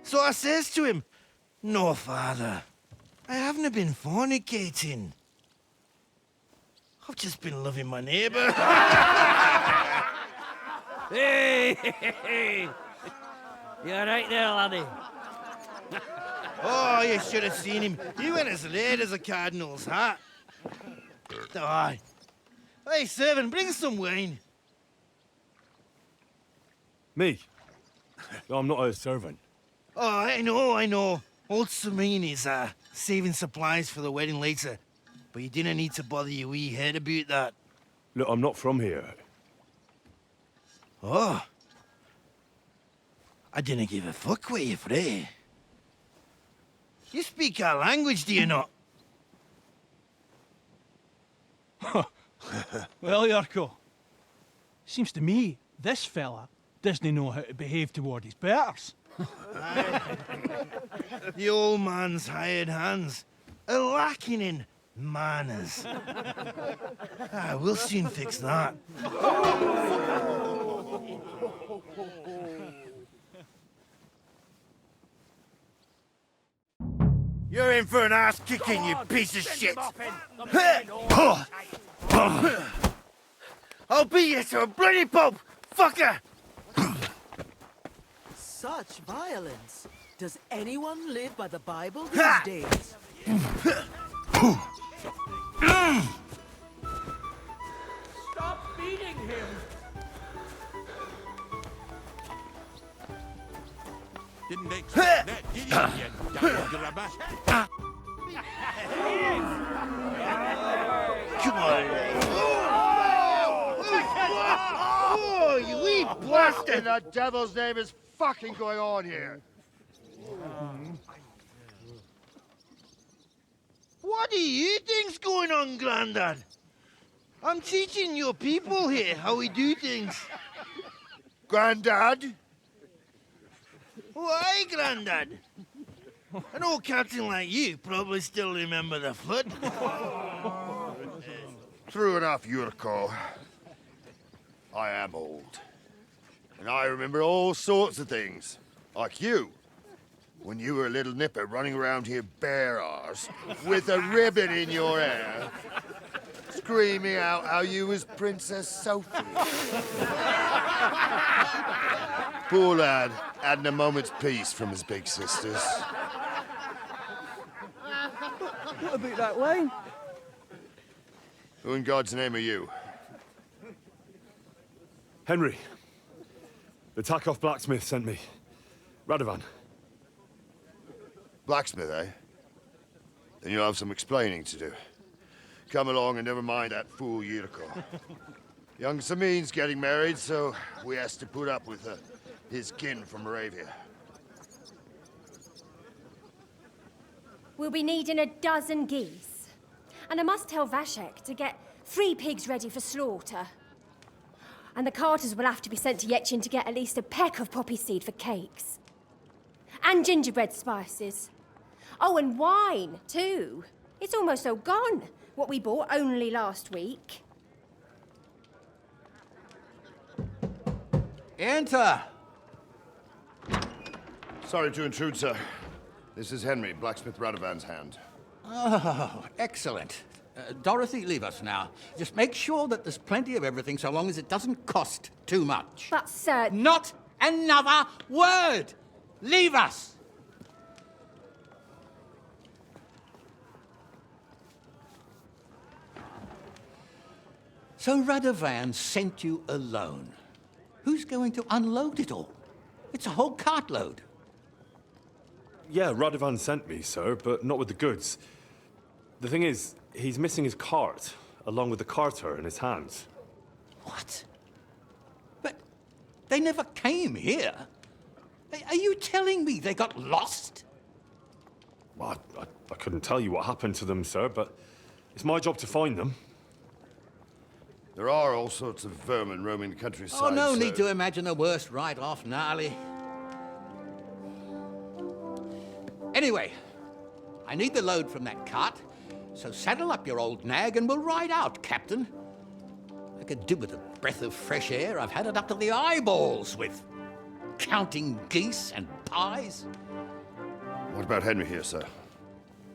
So I says to him, "No, father, I haven't been fornicating. I've just been loving my neighbour." Hey! You all right there, laddie? Oh, you should have seen him. He went as red as a cardinal's hat. Aye. Hey, servant, bring some wine. Me? I'm not a servant. Oh, I know. Old Samine is saving supplies for the wedding later. But you didn't need to bother your wee head about that. Look, I'm not from here. Oh. I didn't give a fuck what you're frae. You speak our language, do you not? Well, Yurko, seems to me this fella doesn't know how to behave toward his betters. The old man's hired hands are lacking in manners. We'll soon fix that. You're in for an ass kicking, you piece of shit. I'll beat you to a bloody pulp, fucker! Such violence. Does anyone live by the Bible these days? Stop beating him! Didn't expect that, did you, you dumb grubber? Come on. Oh, you wee What bastard! in the devil's name is fucking going on here? What do you think's going on, Grandad? I'm teaching your people here how we do things. Grandad? Why, Grandad? An old captain like you probably still remember the flood. True enough, Yurko. I am old. And I remember all sorts of things. Like you. When you were a little nipper running around here bare arse, with a ribbon in your hair, screaming out how you was Princess Sophie. Poor lad, hadn't a moment's peace from his big sisters. What about that wine? Who in God's name are you? Henry. The Takeoff blacksmith sent me. Radovan. Blacksmith, eh? Then you'll have some explaining to do. Come along and never mind that fool Yurko. Young Samin's getting married, so we has to put up with his kin from Moravia. We'll be needing a dozen geese. And I must tell Vashek to get 3 pigs ready for slaughter. And the carters will have to be sent to Yetchin to get at least a peck of poppy seed for cakes. And gingerbread spices. Oh, and wine, too. It's almost all gone, what we bought only last week. Enter! Sorry to intrude, sir. This is Henry, blacksmith Radovan's hand. Oh, excellent. Dorothy, leave us now. Just make sure that there's plenty of everything so long as it doesn't cost too much. But, sir... Not another word! Leave us! So Radovan sent you alone. Who's going to unload it all? It's a whole cartload. Yeah, Radovan sent me, sir, but not with the goods. The thing is, he's missing his cart, along with the carter in his hands. What? But they never came here. Are you telling me they got lost? Well, I couldn't tell you what happened to them, sir, but it's my job to find them. There are all sorts of vermin roaming the countryside. Oh, no so... need to imagine the worst right off, gnarly. Anyway, I need the load from that cart, so saddle up your old nag and we'll ride out, Captain. I could do with a breath of fresh air. I've had it up to the eyeballs with counting geese and pies? What about Henry here, sir?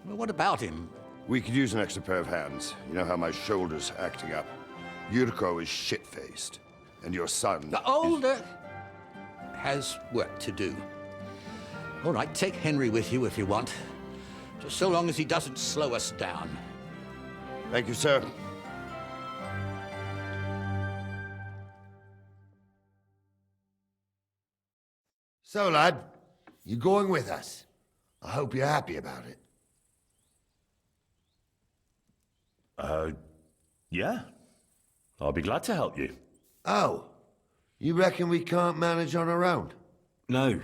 Well, what about him? We could use an extra pair of hands. You know how my shoulder's acting up. Yuriko is shit-faced. And your son... The older has work to do. All right, take Henry with you if you want. Just so long as he doesn't slow us down. Thank you, sir. So, lad, you're going with us. I hope you're happy about it. Yeah. I'll be glad to help you. Oh, you reckon we can't manage on our own? No.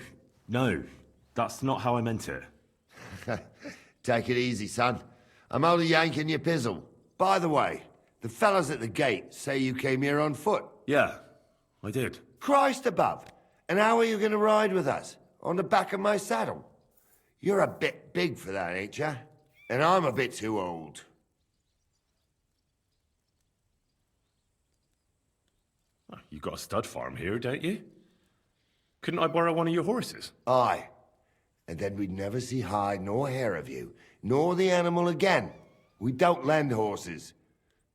That's not how I meant it. Take it easy, son. I'm only yanking your pizzle. By the way, the fellas at the gate say you came here on foot. Yeah, I did. Christ above. And how are you going to ride with us? On the back of my saddle? You're a bit big for that, ain't ya? And I'm a bit too old. You got a stud farm here, don't you? Couldn't I borrow one of your horses? Aye. And then we'd never see hide nor hair of you, nor the animal again. We don't lend horses.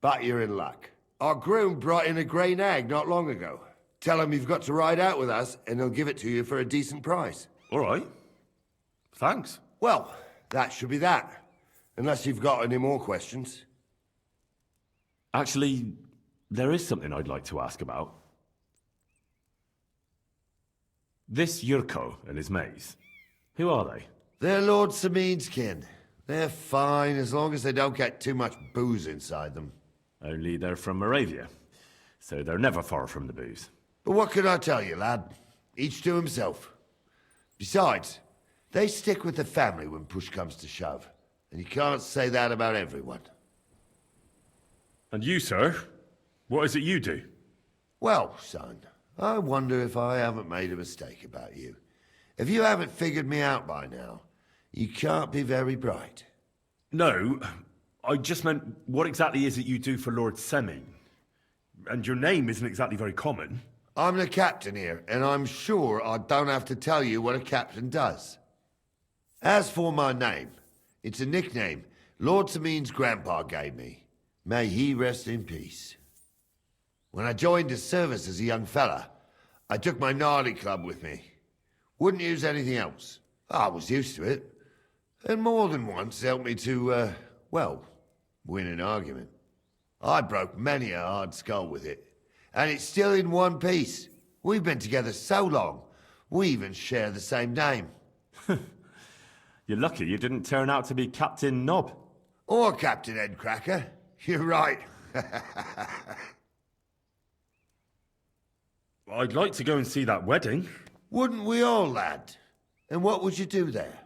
But you're in luck. Our groom brought in a grey nag not long ago. Tell him you've got to ride out with us, and he'll give it to you for a decent price. All right. Thanks. Well, that should be that. Unless you've got any more questions. Actually, there is something I'd like to ask about. This Yurko and his mates, who are they? They're Lord Samin's kin. They're fine as long as they don't get too much booze inside them. Only they're from Moravia, so they're never far from the booze. But what could I tell you, lad? Each to himself. Besides, they stick with the family when push comes to shove. And you can't say that about everyone. And you, sir? What is it you do? Well, son, I wonder if I haven't made a mistake about you. If you haven't figured me out by now, you can't be very bright. No, I just meant, what exactly is it you do for Lord Semin? And your name isn't exactly very common. I'm the captain here, and I'm sure I don't have to tell you what a captain does. As for my name, it's a nickname Lord Samin's grandpa gave me. May he rest in peace. When I joined his service as a young fella, I took my gnarly club with me. Wouldn't use anything else. I was used to it. And more than once helped me to, well, win an argument. I broke many a hard skull with it. And it's still in one piece. We've been together so long, we even share the same name. You're lucky you didn't turn out to be Captain Knob. Or Captain Headcracker. You're right. I'd like to go and see that wedding. Wouldn't we all, lad? And what would you do there?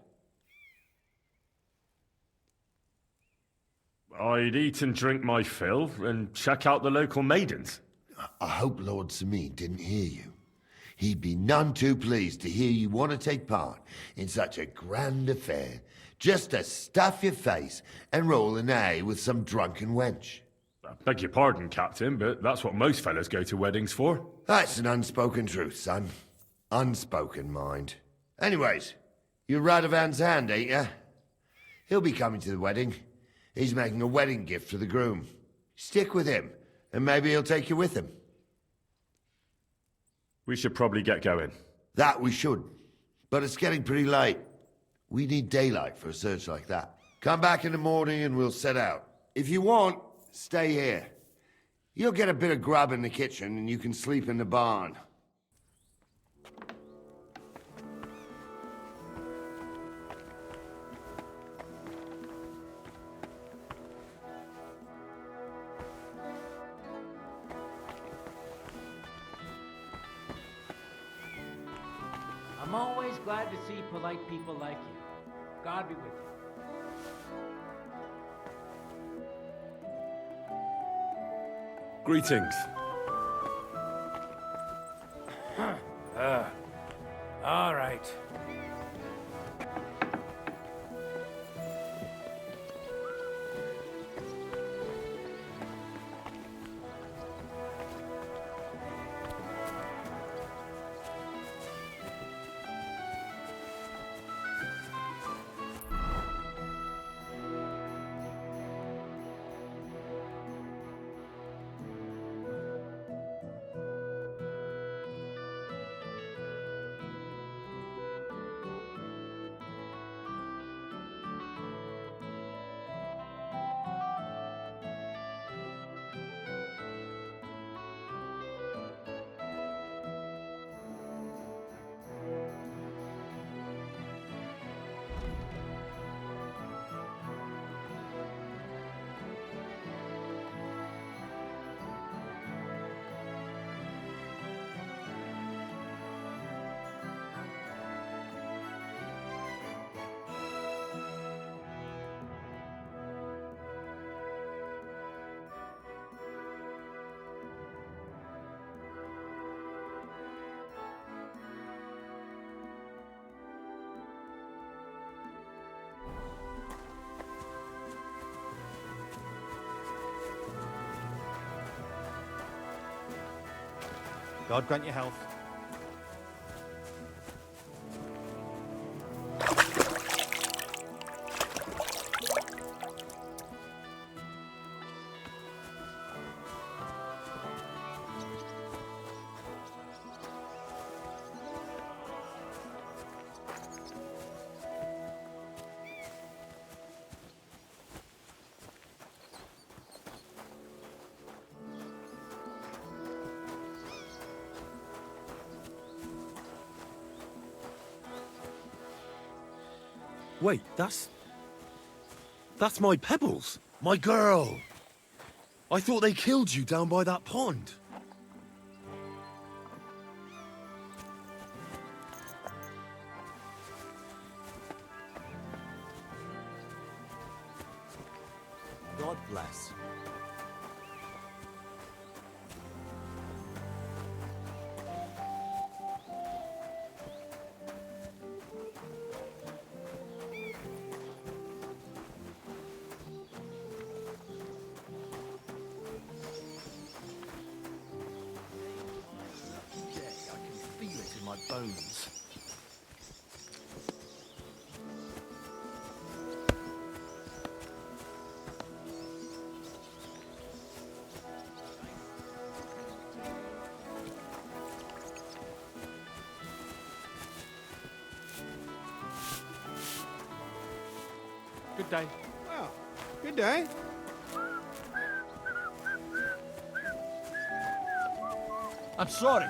I'd eat and drink my fill and check out the local maidens. I hope Lord Samin didn't hear you. He'd be none too pleased to hear you want to take part in such a grand affair, just to stuff your face and roll an A with some drunken wench. I beg your pardon, Captain, but that's what most fellas go to weddings for. That's an unspoken truth, son. Unspoken, mind. Anyways, you're Radovan's hand, ain't ya? He'll be coming to the wedding. He's making a wedding gift for the groom. Stick with him, and maybe he'll take you with him. We should probably get going. That we should. But it's getting pretty late. We need daylight for a search like that. Come back in the morning and we'll set out. If you want, stay here. You'll get a bit of grub in the kitchen and you can sleep in the barn. I'm always glad to see polite people like you. God be with you. Greetings. All right. God grant you health. Wait, that's my Pebbles, my girl. I thought they killed you down by that pond. God bless. I can feel it in my bones. Good day. Well, good day. I'm sorry.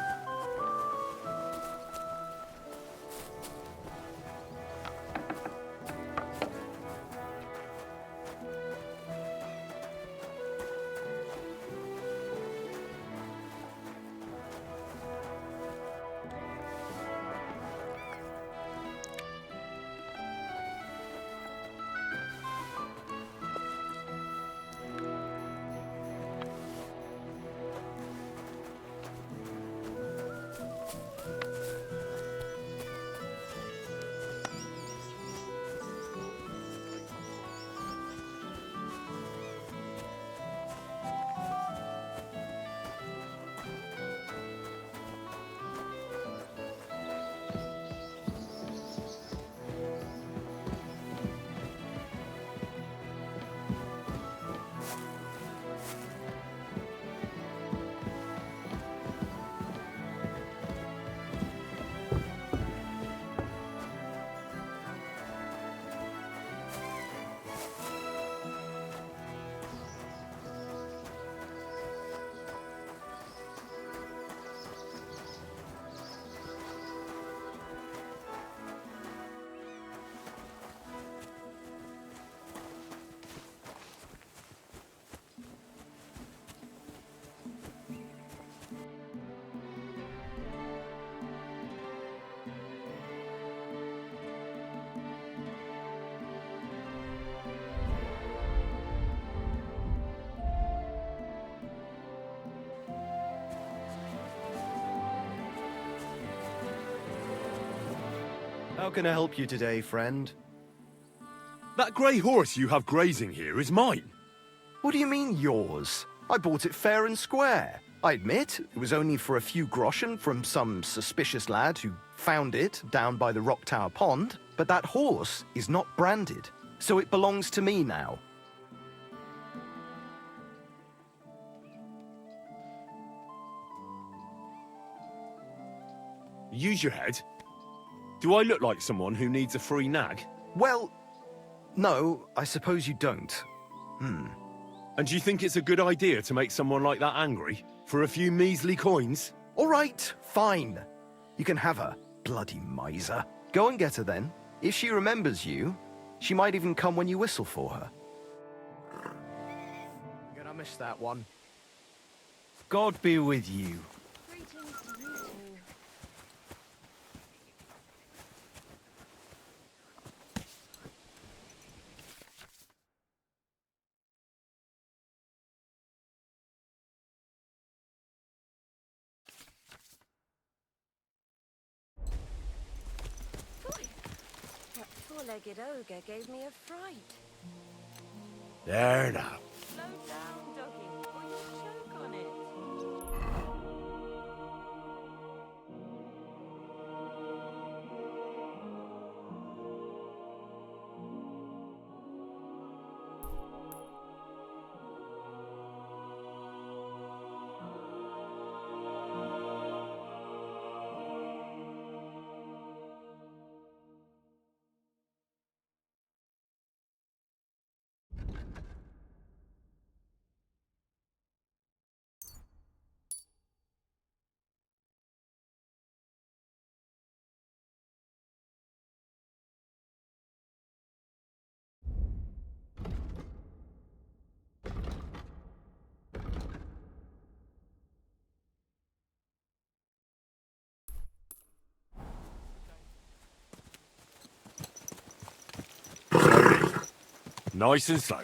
How can I help you today, friend? That grey horse you have grazing here is mine. What do you mean, yours? I bought it fair and square. I admit, it was only for a few groschen from some suspicious lad who found it down by the Rock Tower Pond, but that horse is not branded, so it belongs to me now. Use your head. Do I look like someone who needs a free nag? Well, no, I suppose you don't. And do you think it's a good idea to make someone like that angry? For a few measly coins? All right, fine. You can have her, bloody miser. Go and get her then. If she remembers you, she might even come when you whistle for her. I'm gonna miss that one. God be with you. Greetings to you two. That four-legged ogre gave me a fright. There now. Slow down, doggy, or you'll choke on it. Nice and slow.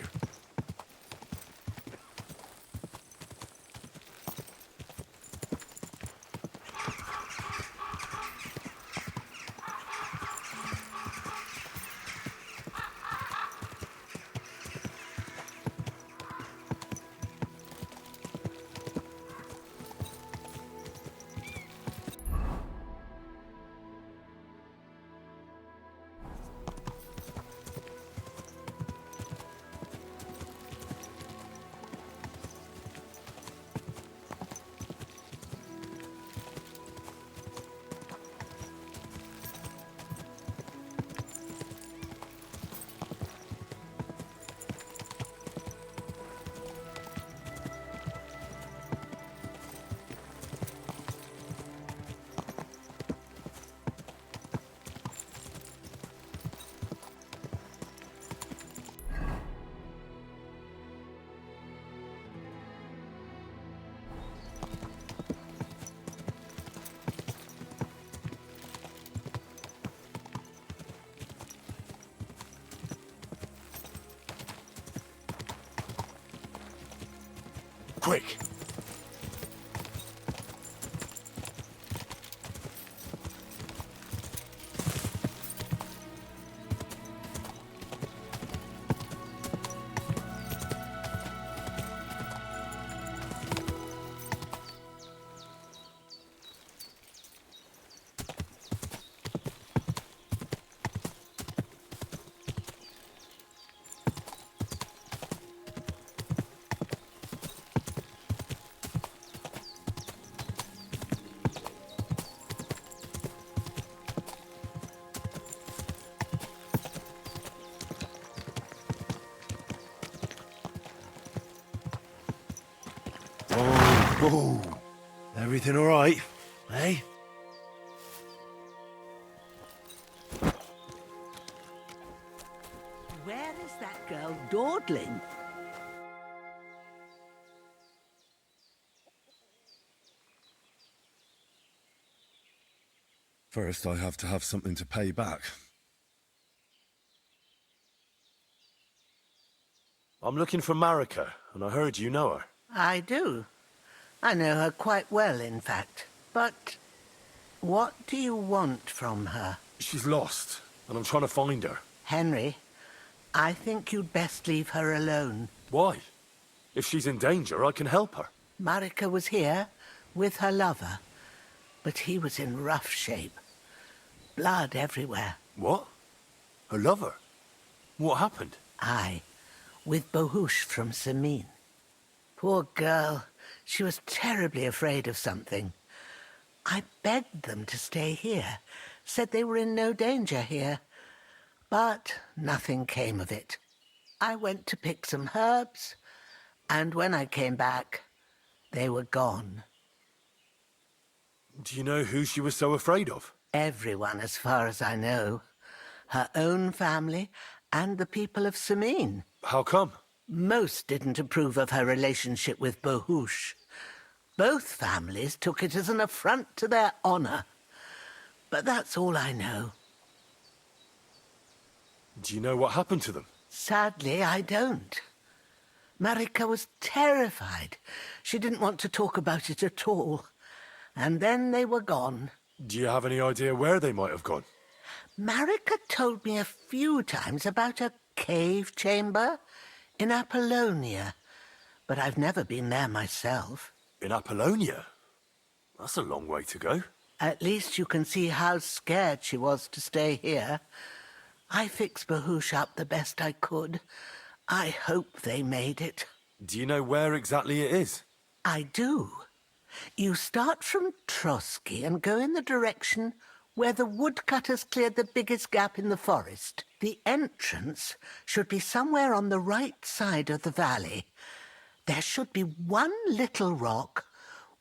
Quick! Whoa. Everything all right, eh? Where is that girl dawdling? First, I have to have something to pay back. I'm looking for Marika, and I heard you know her. I do. I know her quite well, in fact. But what do you want from her? She's lost, and I'm trying to find her. Henry, I think you'd best leave her alone. Why? If she's in danger, I can help her. Marika was here with her lover, but he was in rough shape. Blood everywhere. What? Her lover? What happened? Aye, with Bohush from Samin. Poor girl. She was terribly afraid of something. I begged them to stay here, said they were in no danger here. But nothing came of it. I went to pick some herbs, and when I came back, they were gone. Do you know who she was so afraid of? Everyone, as far as I know. Her own family and the people of Samin. How come? Most didn't approve of her relationship with Bohush. Both families took it as an affront to their honor. But that's all I know. Do you know what happened to them? Sadly, I don't. Marika was terrified. She didn't want to talk about it at all. And then they were gone. Do you have any idea where they might have gone? Marika told me a few times about a cave chamber in Apollonia, but I've never been there myself. In Apollonia? That's a long way to go. At least you can see how scared she was to stay here. I fixed Bohush up the best I could. I hope they made it. Do you know where exactly it is? I do. You start from Trotsky and go in the direction where the woodcutters cleared the biggest gap in the forest. The entrance should be somewhere on the right side of the valley. There should be one little rock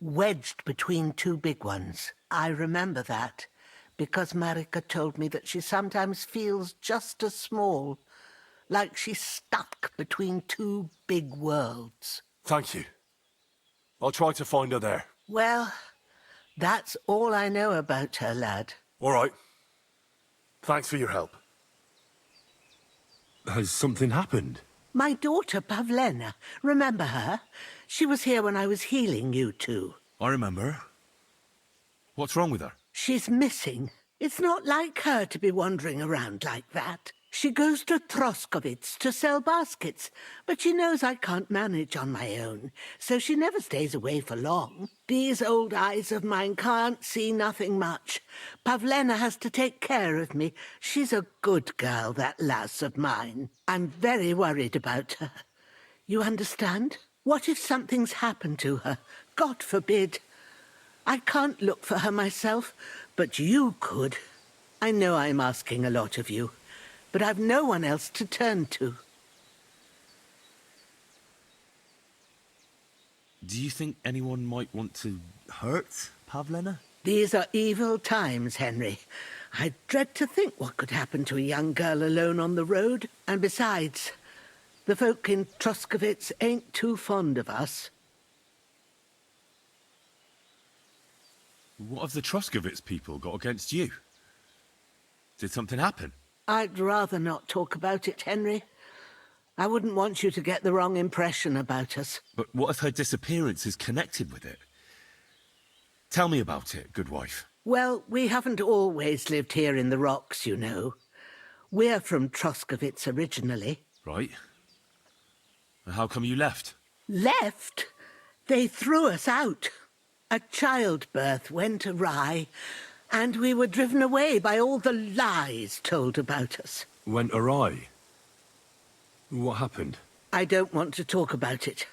wedged between two big ones. I remember that because Marika told me that she sometimes feels just as small, like she's stuck between two big worlds. Thank you. I'll try to find her there. Well, that's all I know about her, lad. All right. Thanks for your help. Has something happened? My daughter, Pavlena. Remember her? She was here when I was healing you two. I remember. What's wrong with her? She's missing. It's not like her to be wandering around like that. She goes to Troskovitz to sell baskets, but she knows I can't manage on my own, so she never stays away for long. These old eyes of mine can't see nothing much. Pavlena has to take care of me. She's a good girl, that lass of mine. I'm very worried about her. You understand? What if something's happened to her? God forbid. I can't look for her myself, but you could. I know I'm asking a lot of you, but I've no one else to turn to. Do you think anyone might want to hurt Pavlena? These are evil times, Henry. I dread to think what could happen to a young girl alone on the road. And besides, the folk in Troskovitz ain't too fond of us. What have the Troskovitz people got against you? Did something happen? I'd rather not talk about it, Henry. I wouldn't want you to get the wrong impression about us. But what if her disappearance is connected with it? Tell me about it, good wife. Well, we haven't always lived here in the rocks, you know. We're from Troskovitz originally. Right. And how come you left? Left? They threw us out. A childbirth went awry, and we were driven away by all the lies told about us. Went awry? What happened? I don't want to talk about it.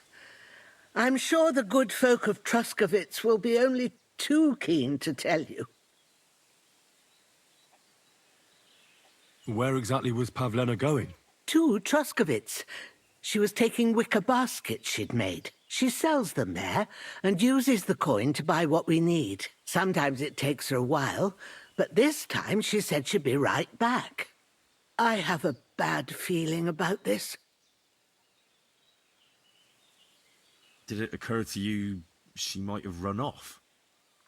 I'm sure the good folk of Troskovitz will be only too keen to tell you. Where exactly was Pavlena going? To Troskovitz. She was taking wicker baskets she'd made. She sells them there and uses the coin to buy what we need. Sometimes it takes her a while, but this time she said she'd be right back. I have a bad feeling about this. Did it occur to you she might have run off?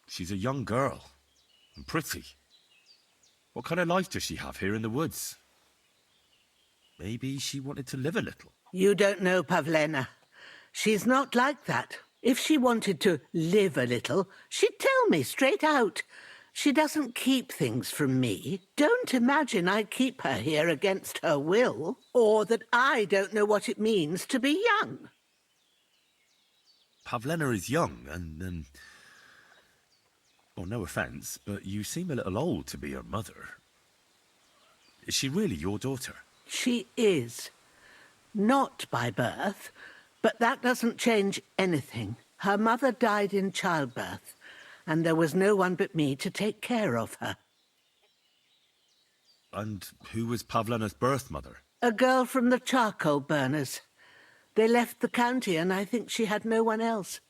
She's a young girl, and pretty. What kind of life does she have here in the woods? Maybe she wanted to live a little. You don't know Pavlena. She's not like that. If she wanted to live a little, she'd tell me straight out. She doesn't keep things from me. Don't imagine I keep her here against her will, or that I don't know what it means to be young. Pavlena is young, and well, no offence, but you seem a little old to be her mother. Is she really your daughter? She is. Not by birth, but that doesn't change anything. Her mother died in childbirth, and there was no one but me to take care of her. And who was Pavlena's birth mother? A girl from the charcoal burners. They left the county, and I think she had no one else.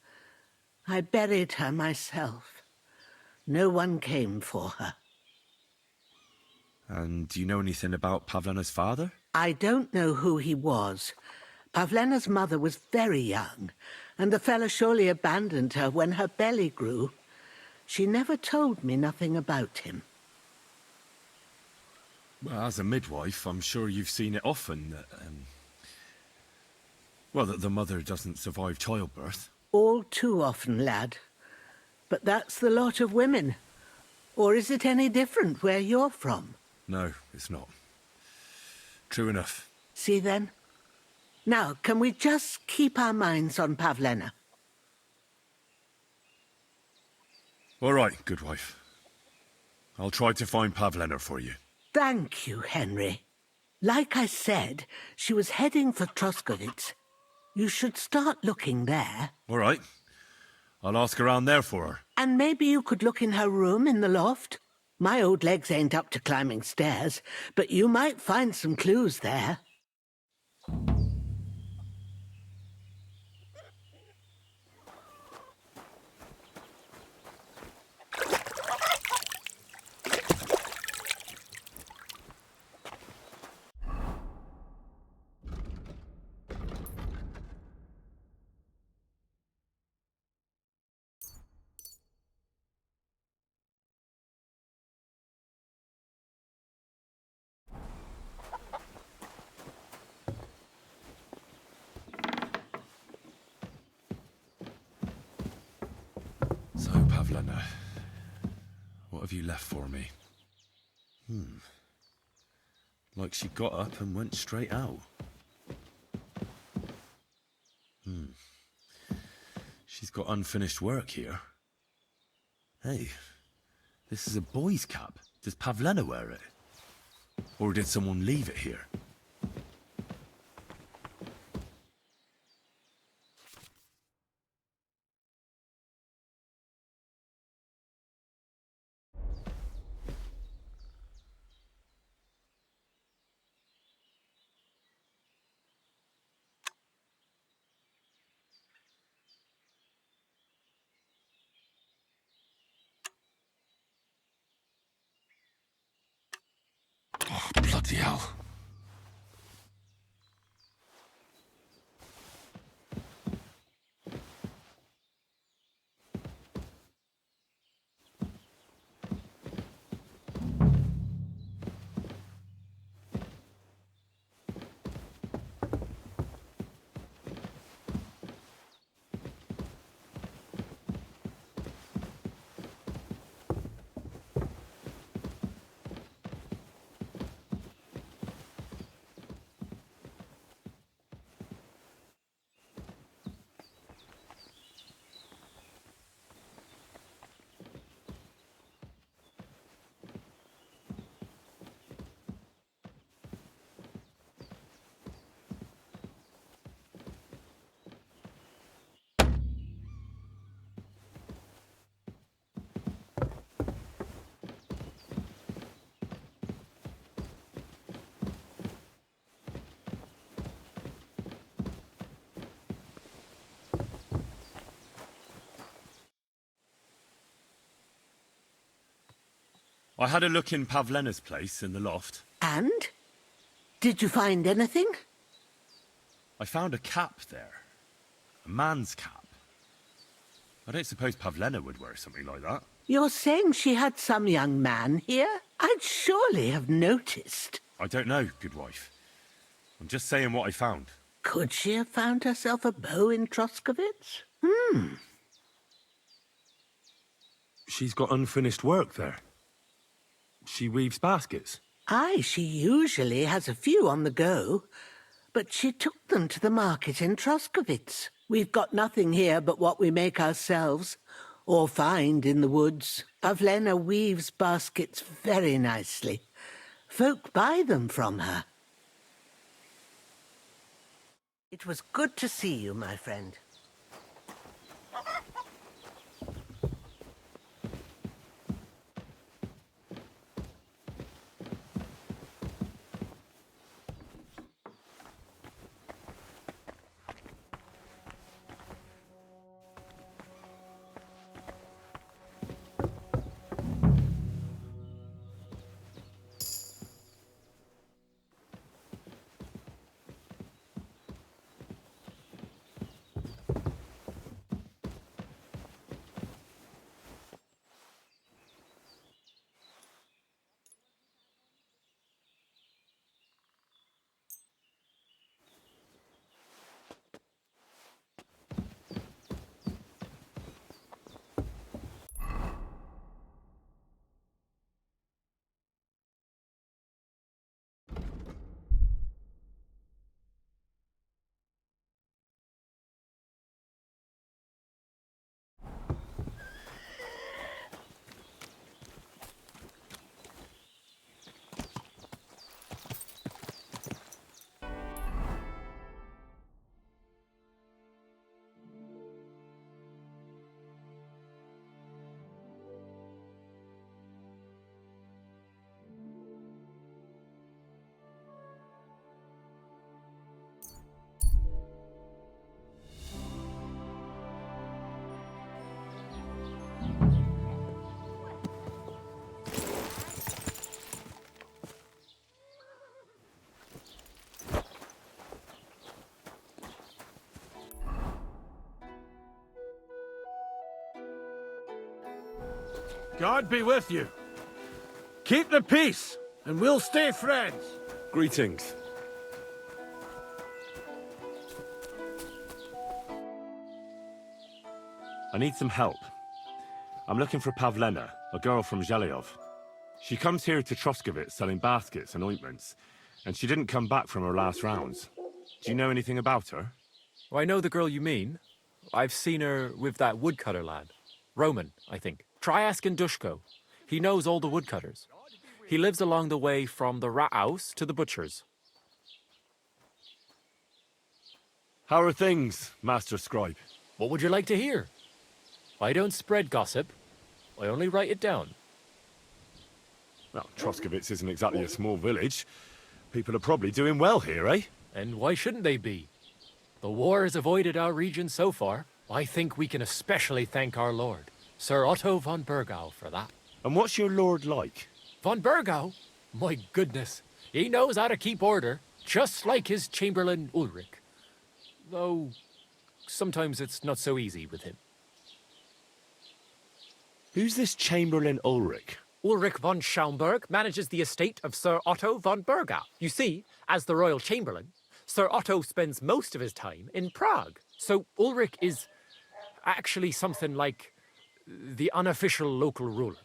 I buried her myself. No one came for her. And do you know anything about Pavlena's father? I don't know who he was. Pavlena's mother was very young, and the fella surely abandoned her when her belly grew. She never told me nothing about him. Well, as a midwife, I'm sure you've seen it often that, that the mother doesn't survive childbirth. All too often, lad. But that's the lot of women. Or is it any different where you're from? No, it's not. True enough. See then? Now, can we just keep our minds on Pavlena? All right, good wife. I'll try to find Pavlena for you. Thank you, Henry. Like I said, she was heading for Troskovitz. You should start looking there. All right. I'll ask around there for her. And maybe you could look in her room in the loft. My old legs ain't up to climbing stairs, but you might find some clues there. Pavlena. What have you left for me? Like she got up and went straight out. She's got unfinished work here. Hey, this is a boy's cap. Does Pavlena wear it? Or did someone leave it here? Oh, bloody hell. I had a look in Pavlena's place in the loft. And? Did you find anything? I found a cap there. A man's cap. I don't suppose Pavlena would wear something like that. You're saying she had some young man here? I'd surely have noticed. I don't know, good wife. I'm just saying what I found. Could she have found herself a beau in Troskovitz? She's got unfinished work there. She weaves baskets. Aye, she usually has a few on the go, but she took them to the market in Troskovitz. We've got nothing here but what we make ourselves, or find in the woods. Pavlena weaves baskets very nicely. Folk buy them from her. It was good to see you, my friend. God be with you. Keep the peace, and we'll stay friends. Greetings. I need some help. I'm looking for Pavlena, a girl from Zhelyov. She comes here to Troskovitz selling baskets and ointments, and she didn't come back from her last rounds. Do you know anything about her? Oh, I know the girl you mean. I've seen her with that woodcutter lad. Roman, I think. Try asking Dushko. He knows all the woodcutters. He lives along the way from the rat house to the butcher's. How are things, Master Scribe? What would you like to hear? I don't spread gossip. I only write it down. Well, Troskovitz isn't exactly a small village. People are probably doing well here, eh? And why shouldn't they be? The war has avoided our region so far. I think we can especially thank our lord, Sir Otto von Burgau, for that. And what's your lord like? Von Burgau? My goodness. He knows how to keep order, just like his chamberlain Ulrich. Though, sometimes it's not so easy with him. Who's this Chamberlain Ulrich? Ulrich von Schaumburg manages the estate of Sir Otto von Burgau. You see, as the royal chamberlain, Sir Otto spends most of his time in Prague. So Ulrich is actually something like the unofficial local ruler.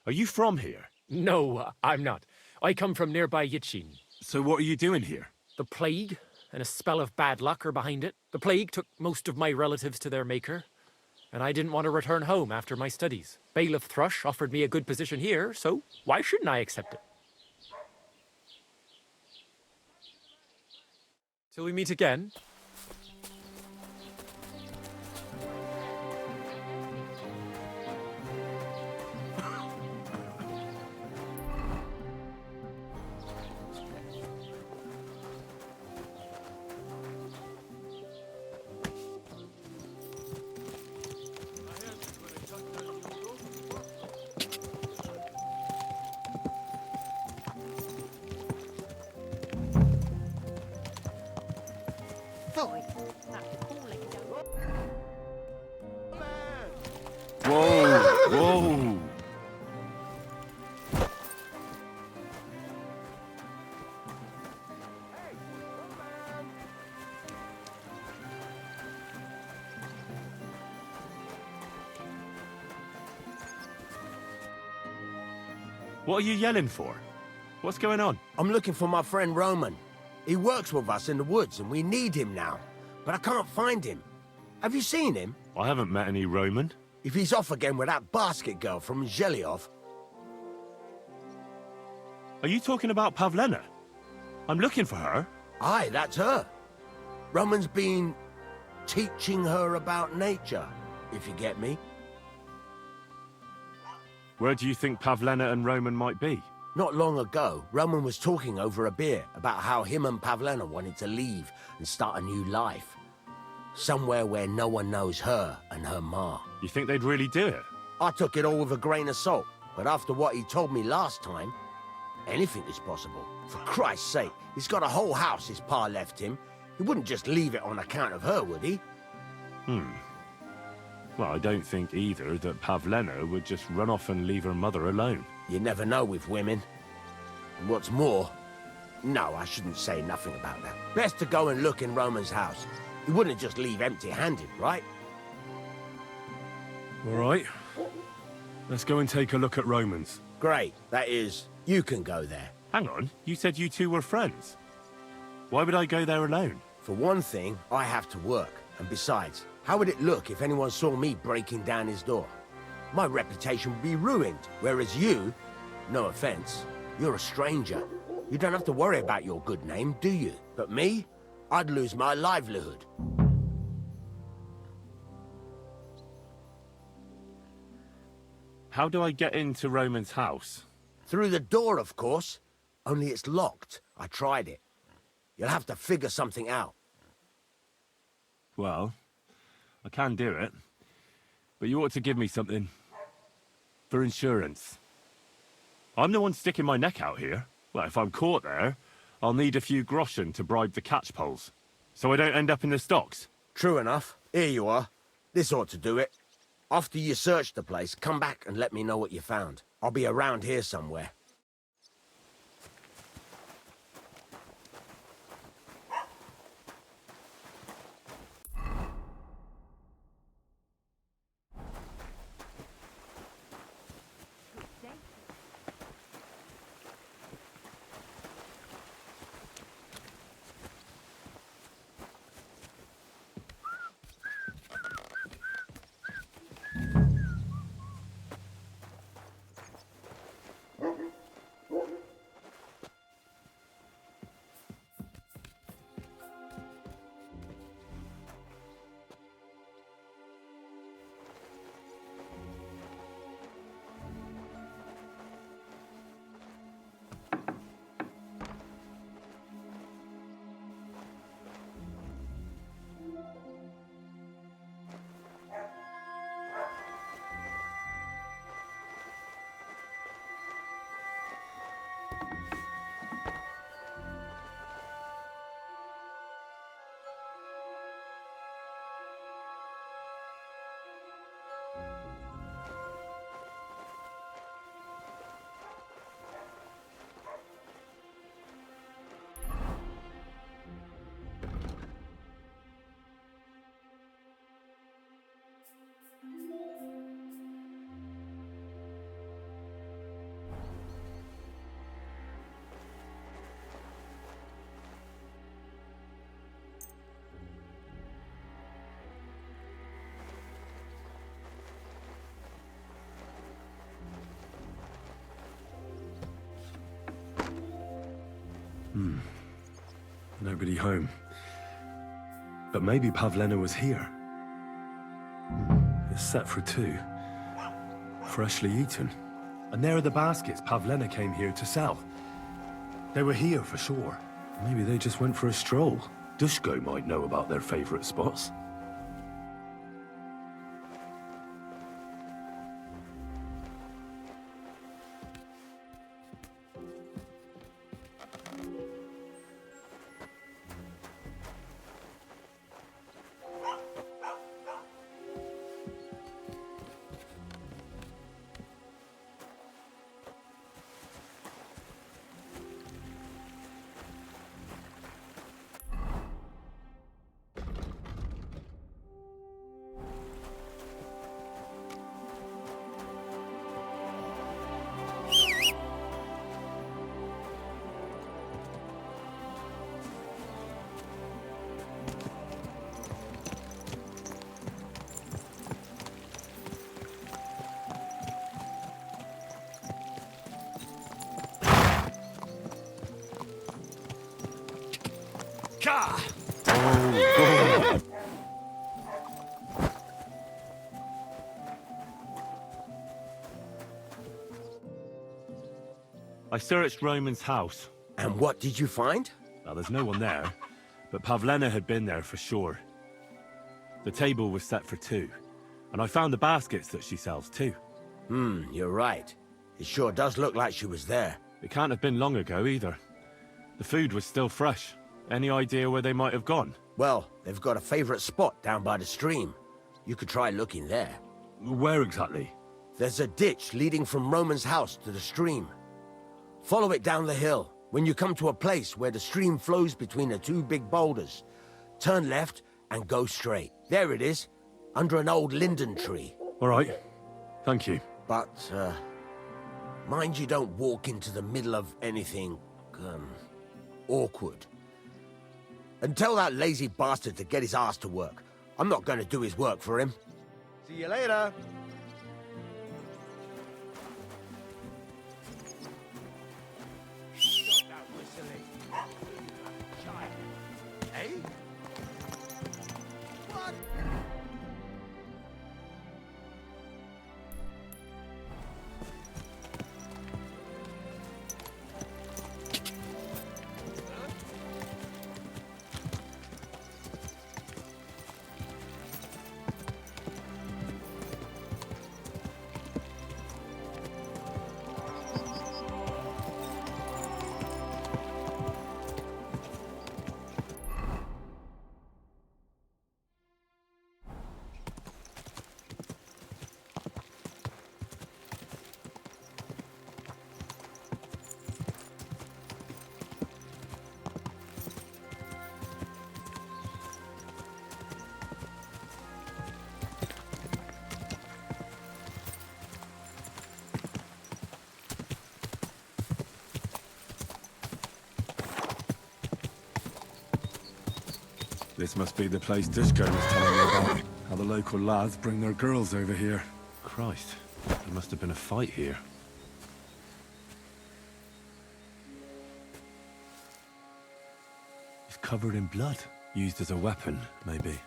Are you from here? No, I'm not. I come from nearby Yitchin. So what are you doing here? The plague and a spell of bad luck are behind it. The plague took most of my relatives to their maker, and I didn't want to return home after my studies. Bailiff Thrush offered me a good position here, so why shouldn't I accept it? Till we meet again. Whoa, whoa. What are you yelling for? What's going on? I'm looking for my friend Roman. He works with us in the woods and we need him now. But I can't find him. Have you seen him? I haven't met any Roman. If he's off again with that basket girl from Zhelyov. Are you talking about Pavlena? I'm looking for her. Aye, that's her. Roman's been teaching her about nature, if you get me. Where do you think Pavlena and Roman might be? Not long ago, Roman was talking over a beer about how him and Pavlena wanted to leave and start a new life. Somewhere where no one knows her and her ma. You think they'd really do it? I took it all with a grain of salt, but after what he told me last time, anything is possible. For Christ's sake, he's got a whole house his pa left him. He wouldn't just leave it on account of her, would he? Well, I don't think either that Pavlena would just run off and leave her mother alone. You never know with women. And what's more... No, I shouldn't say nothing about that. Best to go and look in Roman's house. He wouldn't just leave empty-handed, right? All right. Let's go and take a look at Roman's. Great. That is, you can go there. Hang on, you said you two were friends. Why would I go there alone? For one thing, I have to work. And besides, how would it look if anyone saw me breaking down his door? My reputation would be ruined. Whereas you, no offense, you're a stranger. You don't have to worry about your good name, do you? But me, I'd lose my livelihood. How do I get into Roman's house? Through the door, of course. Only it's locked. I tried it. You'll have to figure something out. Well, I can do it. But you ought to give me something. For insurance. I'm the one sticking my neck out here. Well, if I'm caught there, I'll need a few groschen to bribe the catchpoles. So I don't end up in the stocks. True enough. Here you are. This ought to do it. After you search the place, come back and let me know what you found. I'll be around here somewhere. Nobody home. But maybe Pavlena was here. It's set for 2. Freshly eaten. And there are the baskets Pavlena came here to sell. They were here for sure. Maybe they just went for a stroll. Dushko might know about their favorite spots. I searched Roman's house. And what did you find? Well, there's no one there, but Pavlena had been there for sure. The table was set for 2, and I found the baskets that she sells too. You're right. It sure does look like she was there. It can't have been long ago either. The food was still fresh. Any idea where they might have gone? Well, they've got a favorite spot down by the stream. You could try looking there. Where exactly? There's a ditch leading from Roman's house to the stream. Follow it down the hill. When you come to a place where the stream flows between the 2 big boulders, turn left and go straight. There it is, under an old linden tree. All right. Thank you. But, mind you don't walk into the middle of anything, awkward. And tell that lazy bastard to get his ass to work. I'm not going to do his work for him. See you later. This must be the place Dushko was telling me about. How the local lads bring their girls over here. Christ, there must have been a fight here. It's covered in blood. Used as a weapon, maybe.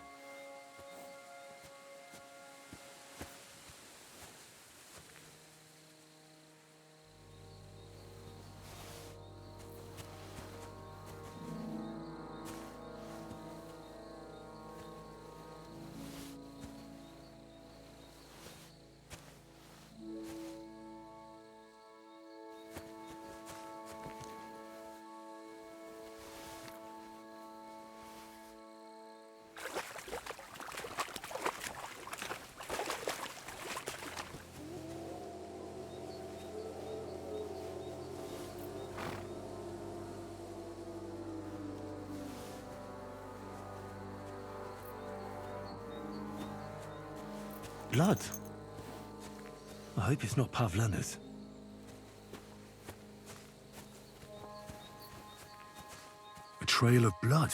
Blood? I hope it's not Pavlena's. A trail of blood.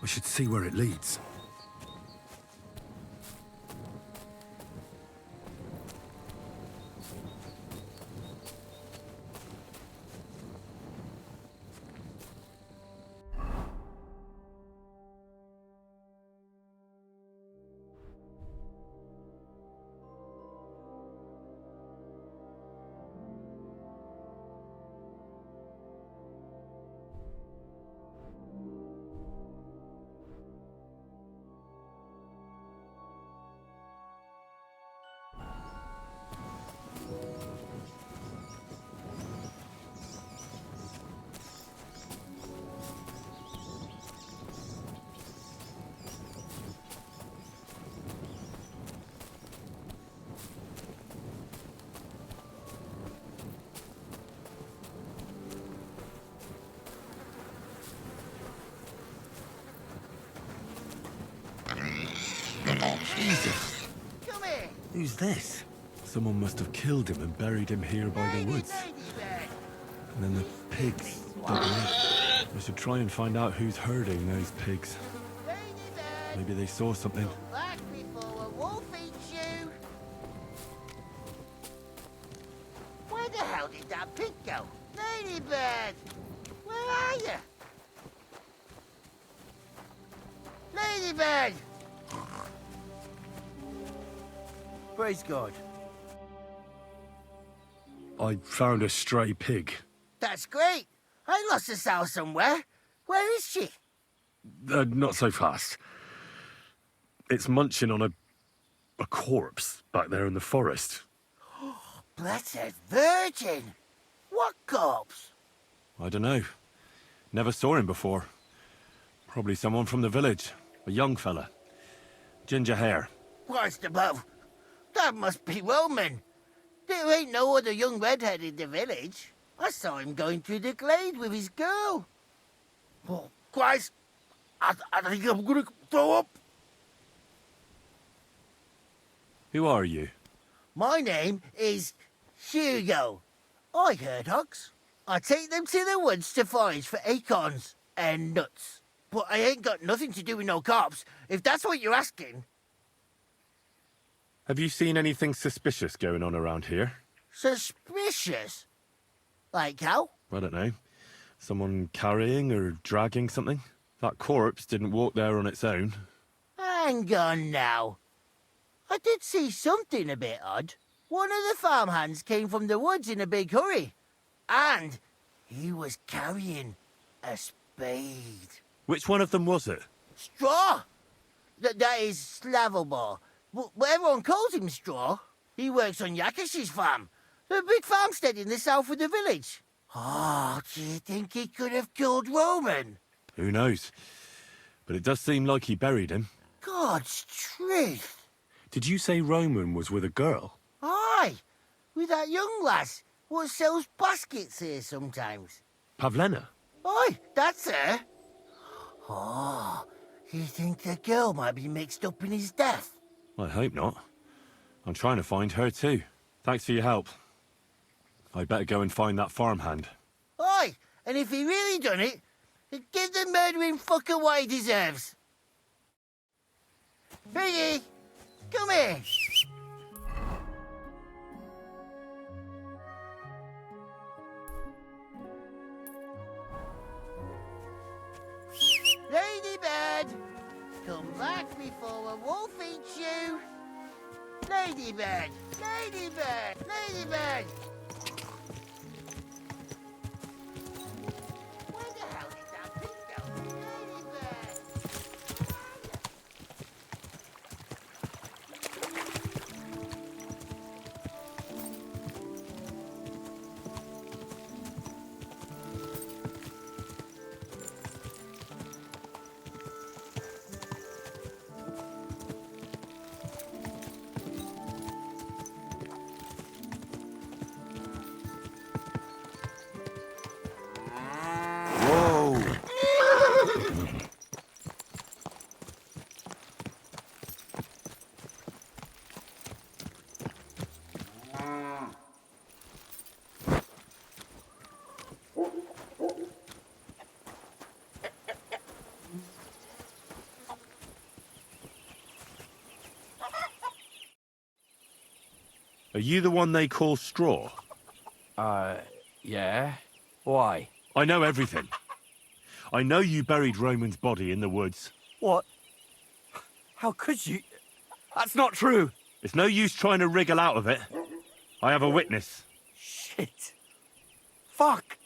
We should see where it leads. Jesus. Come here. Who's this? Someone must have killed him and buried him here by the woods. And then the pigs dug him up. I should try and find out who's herding those pigs. Maybe they saw something. Back before a wolf eats you. Where the hell did that pig go? Ladybird! Where are you? Ladybird! Praise God. I found a stray pig. That's great. I lost a sow somewhere. Where is she? Not so fast. It's munching on a corpse back there in the forest. Blessed Virgin! What corpse? I don't know. Never saw him before. Probably someone from the village. A young fella. Ginger hair. Christ above. That must be Roman. There ain't no other young redhead in the village. I saw him going through the glade with his girl. Oh, Christ. I think I'm gonna throw up. Who are you? My name is Hugo. I herd hogs. I take them to the woods to forage for acorns and nuts. But I ain't got nothing to do with no cops, if that's what you're asking. Have you seen anything suspicious going on around here? Suspicious? Like how? I don't know. Someone carrying or dragging something? That corpse didn't walk there on its own. Hang on now. I did see something a bit odd. One of the farmhands came from the woods in a big hurry. And he was carrying a spade. Which one of them was it? Straw! That is Slavobor. But everyone calls him Straw. He works on Yakish's farm. A big farmstead in the south of the village. Oh, do you think he could have killed Roman? Who knows? But it does seem like he buried him. God's truth. Did you say Roman was with a girl? Aye, with that young lass what sells baskets here sometimes. Pavlena? Aye, that's her. Oh, you think the girl might be mixed up in his death? I hope not. I'm trying to find her too. Thanks for your help. I'd better go and find that farmhand. Aye, and if he really done it, give the murdering fucker what he deserves. Piggy, come here. Ladybird, come back before a wolf eats you. Ladybird, Ladybird, Ladybird. Where the hell did that pig go? Ladybird. Are you the one they call Straw? Yeah. Why? I know everything. I know you buried Roman's body in the woods. What? How could you? That's not true. It's no use trying to wriggle out of it. I have a witness. Shit. Fuck.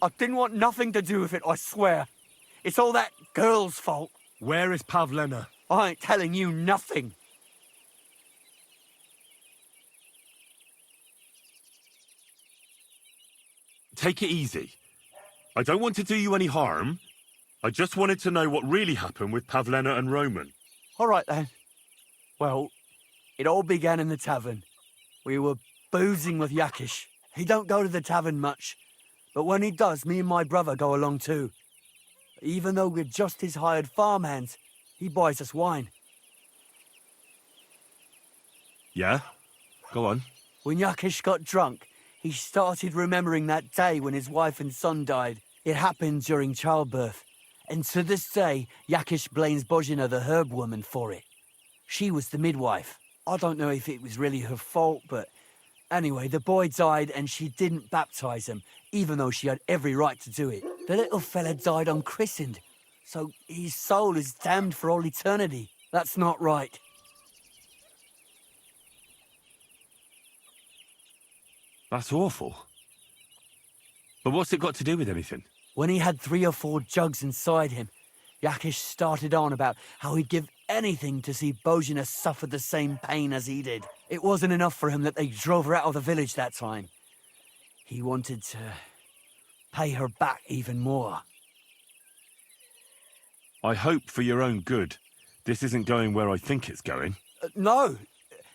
I didn't want nothing to do with it, I swear. It's all that girl's fault. Where is Pavlena? I ain't telling you nothing. Take it easy. I don't want to do you any harm. I just wanted to know what really happened with Pavlena and Roman. All right, then. Well, it all began in the tavern. We were boozing with Yakish. He don't go to the tavern much, but when he does, me and my brother go along too. Even though we're just his hired farmhands, he buys us wine. Yeah? Go on. When Yakish got drunk, he started remembering that day when his wife and son died. It happened during childbirth. And to this day, Yakish blames Bozhina, the herb woman, for it. She was the midwife. I don't know if it was really her fault, but anyway, the boy died and she didn't baptize him, even though she had every right to do it. The little fella died unchristened, so his soul is damned for all eternity. That's not right. That's awful. But what's it got to do with anything? When he had 3 or 4 jugs inside him, Yakish started on about how he'd give anything to see Bozhina suffer the same pain as he did. It wasn't enough for him that they drove her out of the village that time. He wanted to pay her back even more. I hope for your own good this isn't going where I think it's going. No.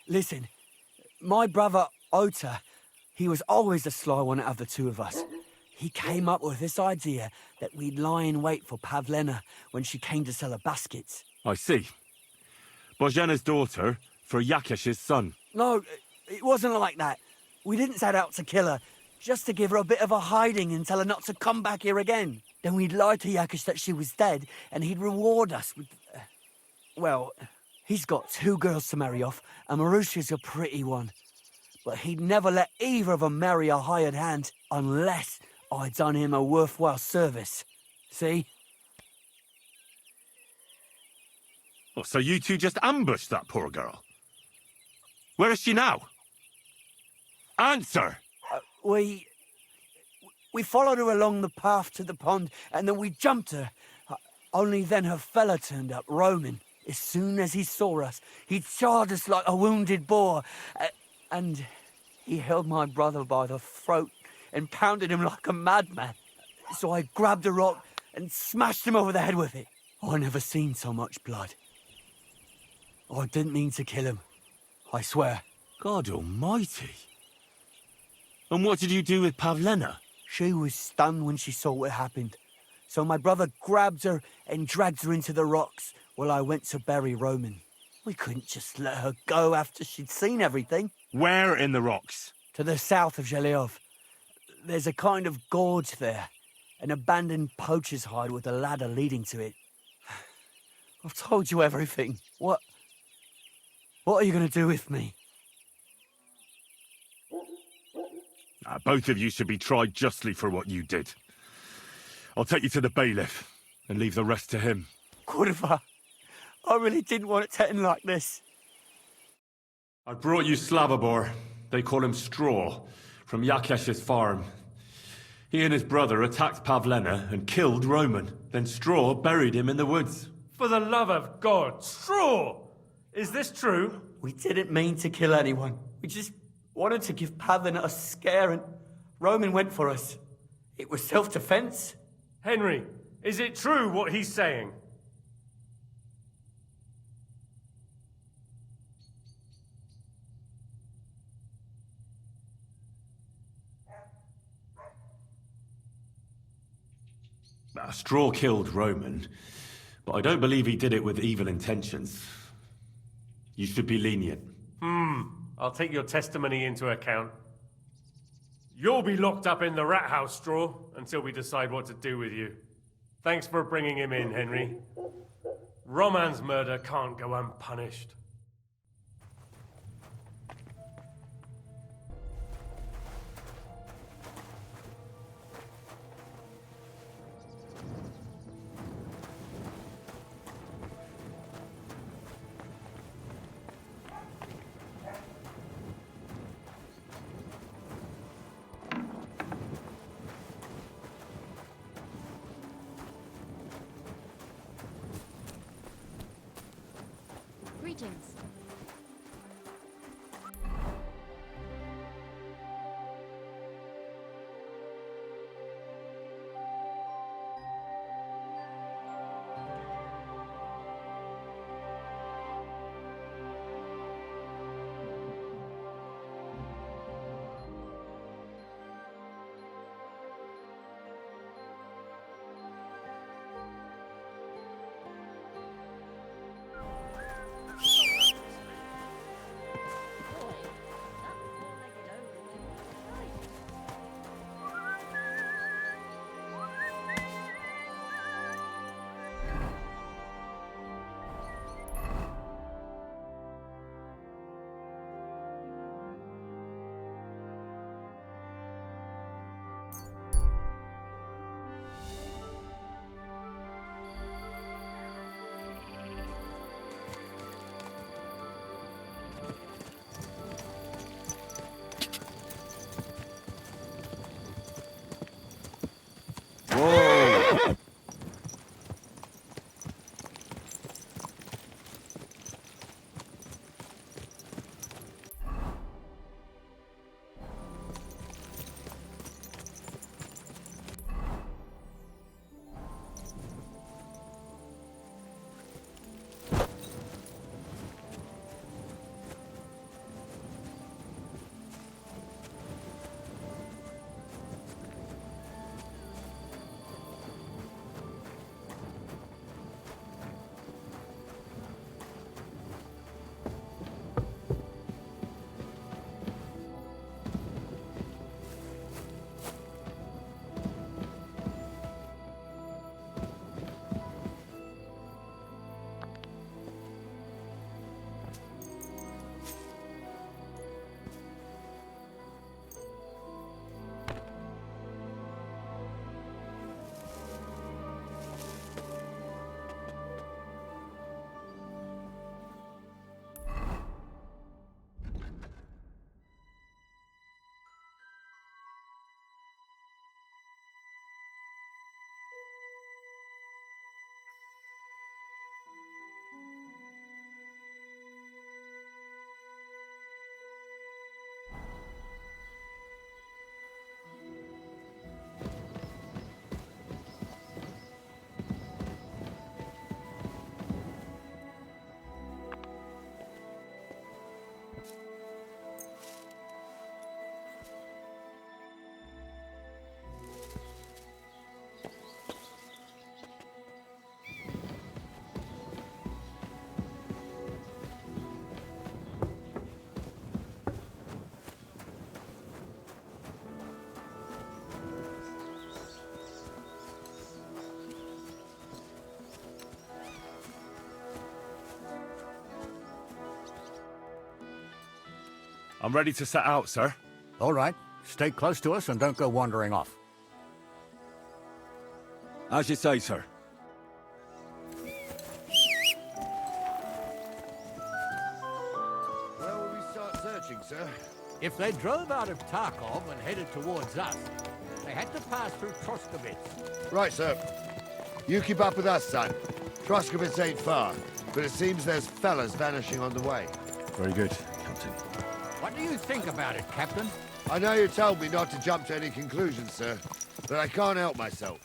Listen, my brother Ota, he was always the sly one out of the two of us. He came up with this idea that we'd lie in wait for Pavlena when she came to sell her baskets. I see. Bozhena's daughter for Yakish's son. No, it wasn't like that. We didn't set out to kill her, just to give her a bit of a hiding and tell her not to come back here again. Then we'd lie to Yakish that she was dead, and he'd reward us with... well, he's got 2 girls to marry off, and Marusha's a pretty one. But he'd never let either of them marry a hired hand, unless I'd done him a worthwhile service. See? Oh, so you two just ambushed that poor girl? Where is she now? Answer! We followed her along the path to the pond, and then we jumped her. Only then her fella turned up, Roman. As soon as he saw us, he charged us like a wounded boar. And he held my brother by the throat and pounded him like a madman. So I grabbed a rock and smashed him over the head with it. I never seen so much blood. I didn't mean to kill him. I swear. God almighty. And what did you do with Pavlena? She was stunned when she saw what happened. So my brother grabbed her and dragged her into the rocks while I went to bury Roman. We couldn't just let her go after she'd seen everything. Where in the rocks? To the south of Zhelyov. There's a kind of gorge there. An abandoned poacher's hide with a ladder leading to it. I've told you everything. What are you going to do with me? Both of you should be tried justly for what you did. I'll take you to the bailiff and leave the rest to him. Kurva, I really didn't want it to end like this. I brought you Slavobor. They call him Straw, from Yakesh's farm. He and his brother attacked Pavlena and killed Roman. Then Straw buried him in the woods. For the love of God, Straw! Is this true? We didn't mean to kill anyone. We just wanted to give Pavlena a scare, and Roman went for us. It was self-defense. Henry, is it true what he's saying? Straw killed Roman, but I don't believe he did it with evil intentions. You should be lenient. I'll take your testimony into account. You'll be locked up in the rat house, Straw, until we decide what to do with you. Thanks for bringing him in, Henry. Roman's murder can't go unpunished. Greetings. I'm ready to set out, sir. All right. Stay close to us and don't go wandering off. As you say, sir. Where will we start searching, sir? If they drove out of Tarkov and headed towards us, they had to pass through Troskovitz. Right, sir. You keep up with us, son. Troskovitz ain't far, but it seems there's fellas vanishing on the way. Very good, Captain. What do you think about it, Captain? I know you told me not to jump to any conclusions, sir, but I can't help myself.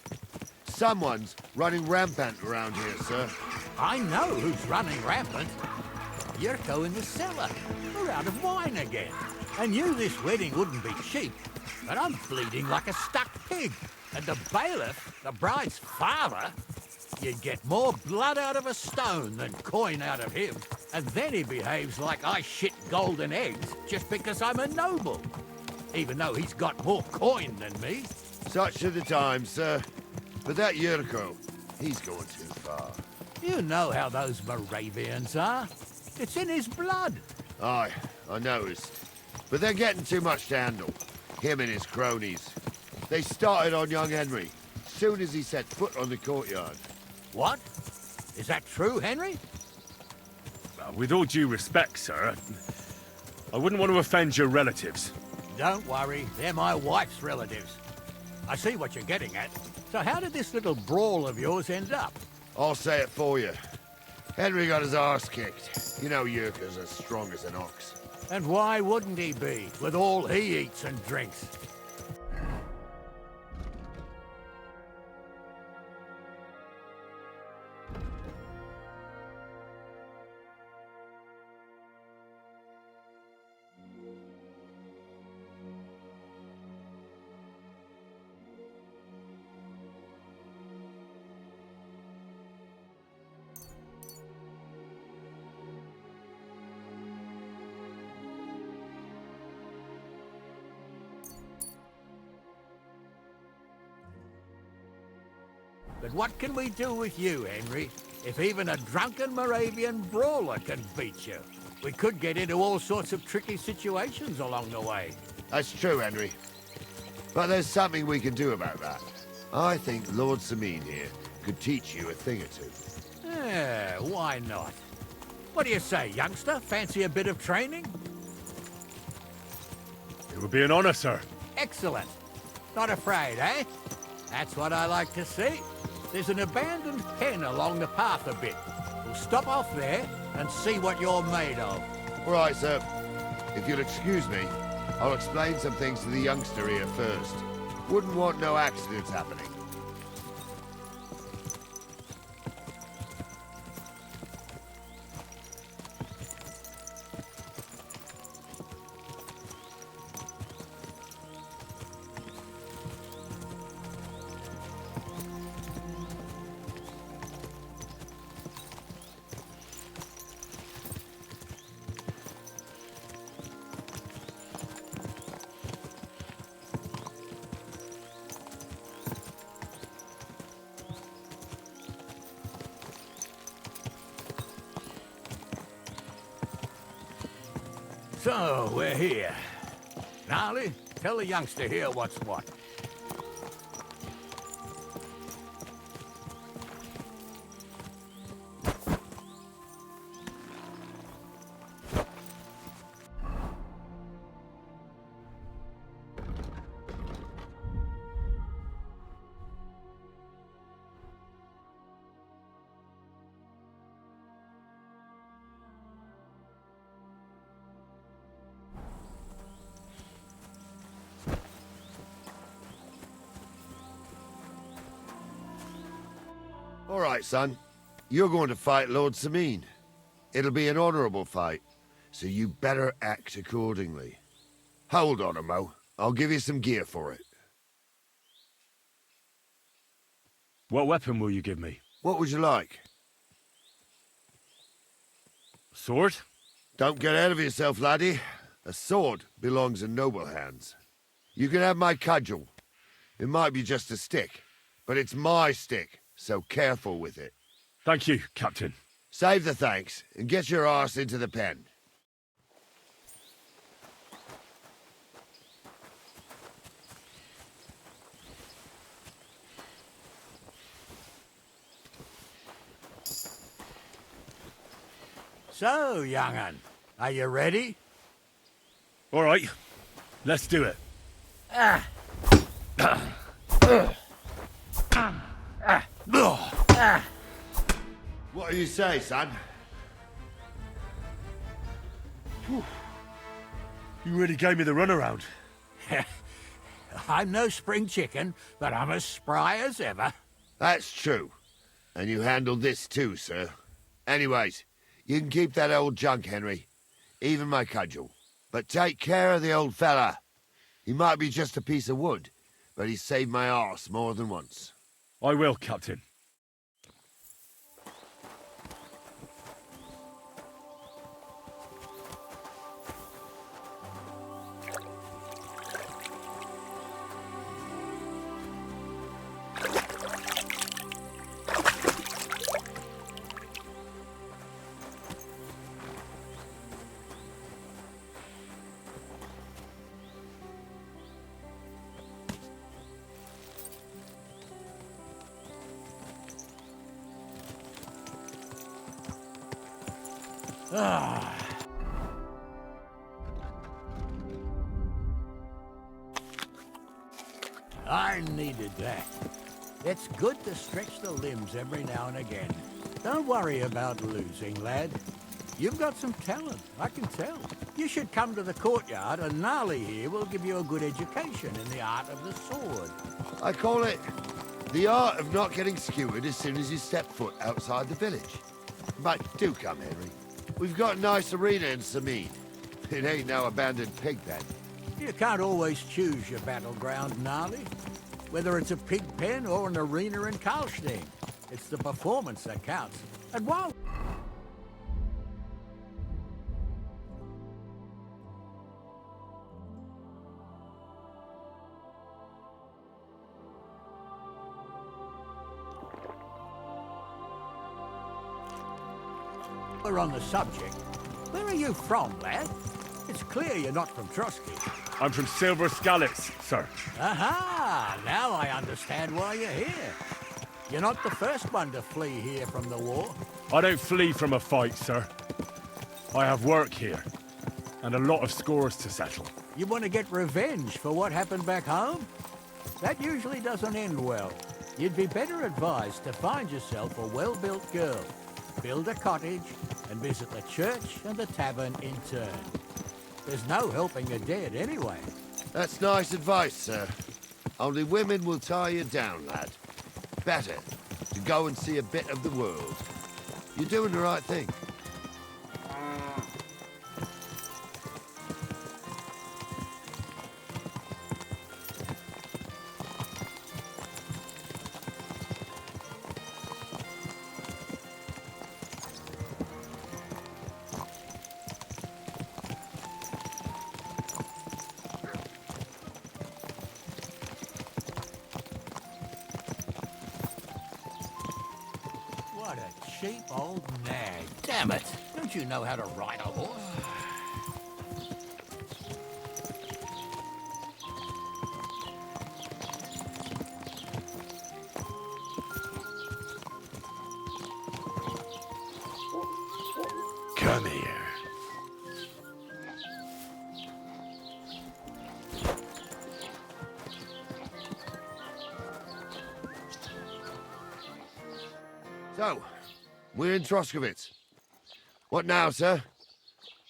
Someone's running rampant around here, sir. I know who's running rampant. Yurko in the cellar. We're out of wine again. I knew this wedding wouldn't be cheap, but I'm bleeding like a stuck pig. And the bailiff, the bride's father, you'd get more blood out of a stone than coin out of him. And then he behaves like I shit golden eggs just because I'm a noble. Even though he's got more coin than me. Such are the times, sir. But that Yurko, he's going too far. You know how those Moravians are. It's in his blood. Aye, I noticed. But they're getting too much to handle. Him and his cronies. They started on young Henry, soon as he set foot on the courtyard. What? Is that true, Henry? With all due respect, sir, I wouldn't want to offend your relatives. Don't worry, they're my wife's relatives. I see what you're getting at. So how did this little brawl of yours end up? I'll say it for you. Henry got his arse kicked. You know Yurka's as strong as an ox. And why wouldn't he be, with all he eats and drinks? But what can we do with you, Henry, if even a drunken Moravian brawler can beat you? We could get into all sorts of tricky situations along the way. That's true, Henry. But there's something we can do about that. I think Lord Sameen here could teach you a thing or two. Yeah, why not? What do you say, youngster? Fancy a bit of training? It would be an honor, sir. Excellent. Not afraid, eh? That's what I like to see. There's an abandoned pen along the path a bit. We'll stop off there and see what you're made of. All right, sir. If you'll excuse me, I'll explain some things to the youngster here first. Wouldn't want no accidents happening. So, we're here. Gnarly, tell the youngster here what's what. All right, son. You're going to fight Lord Sameen. It'll be an honorable fight, so you better act accordingly. Hold on, Mo. I'll give you some gear for it. What weapon will you give me? What would you like? Sword? Don't get ahead of yourself, laddie. A sword belongs in noble hands. You can have my cudgel. It might be just a stick, but it's my stick, so careful with it. Thank you, Captain. Save the thanks, and get your arse into the pen. So, young'un, are you ready? All right, let's do it. What do you say, son? You really gave me the runaround. I'm no spring chicken, but I'm as spry as ever. That's true. And you handled this too, sir. Anyways, you can keep that old junk, Henry. Even my cudgel. But take care of the old fella. He might be just a piece of wood, but he saved my arse more than once. I will, Captain. I needed that. It's good to stretch the limbs every now and again. Don't worry about losing, lad. You've got some talent, I can tell. You should come to the courtyard, and Gnarly here will give you a good education in the art of the sword. I call it the art of not getting skewered as soon as you step foot outside the village. But do come, Henry. We've got a nice arena in Samid. It ain't no abandoned pig pen. You can't always choose your battleground, Gnarly. Whether it's a pig pen or an arena in Karlstein, it's the performance that counts. And while we're on the subject, where are you from, lad? It's clear you're not from Trotsky. I'm from Silver Scallops, sir. Aha! Now I understand why you're here. You're not the first one to flee here from the war. I don't flee from a fight, sir. I have work here, and a lot of scores to settle. You want to get revenge for what happened back home? That usually doesn't end well. You'd be better advised to find yourself a well-built girl, build a cottage, and visit the church and the tavern in turn. There's no helping the dead anyway. That's nice advice, sir. Only women will tie you down, lad. Better to go and see a bit of the world. You're doing the right thing. What a cheap old nag. Damn it! Don't you know how to ride a horse? Come here. So, we're in Troskowitz. What now, sir?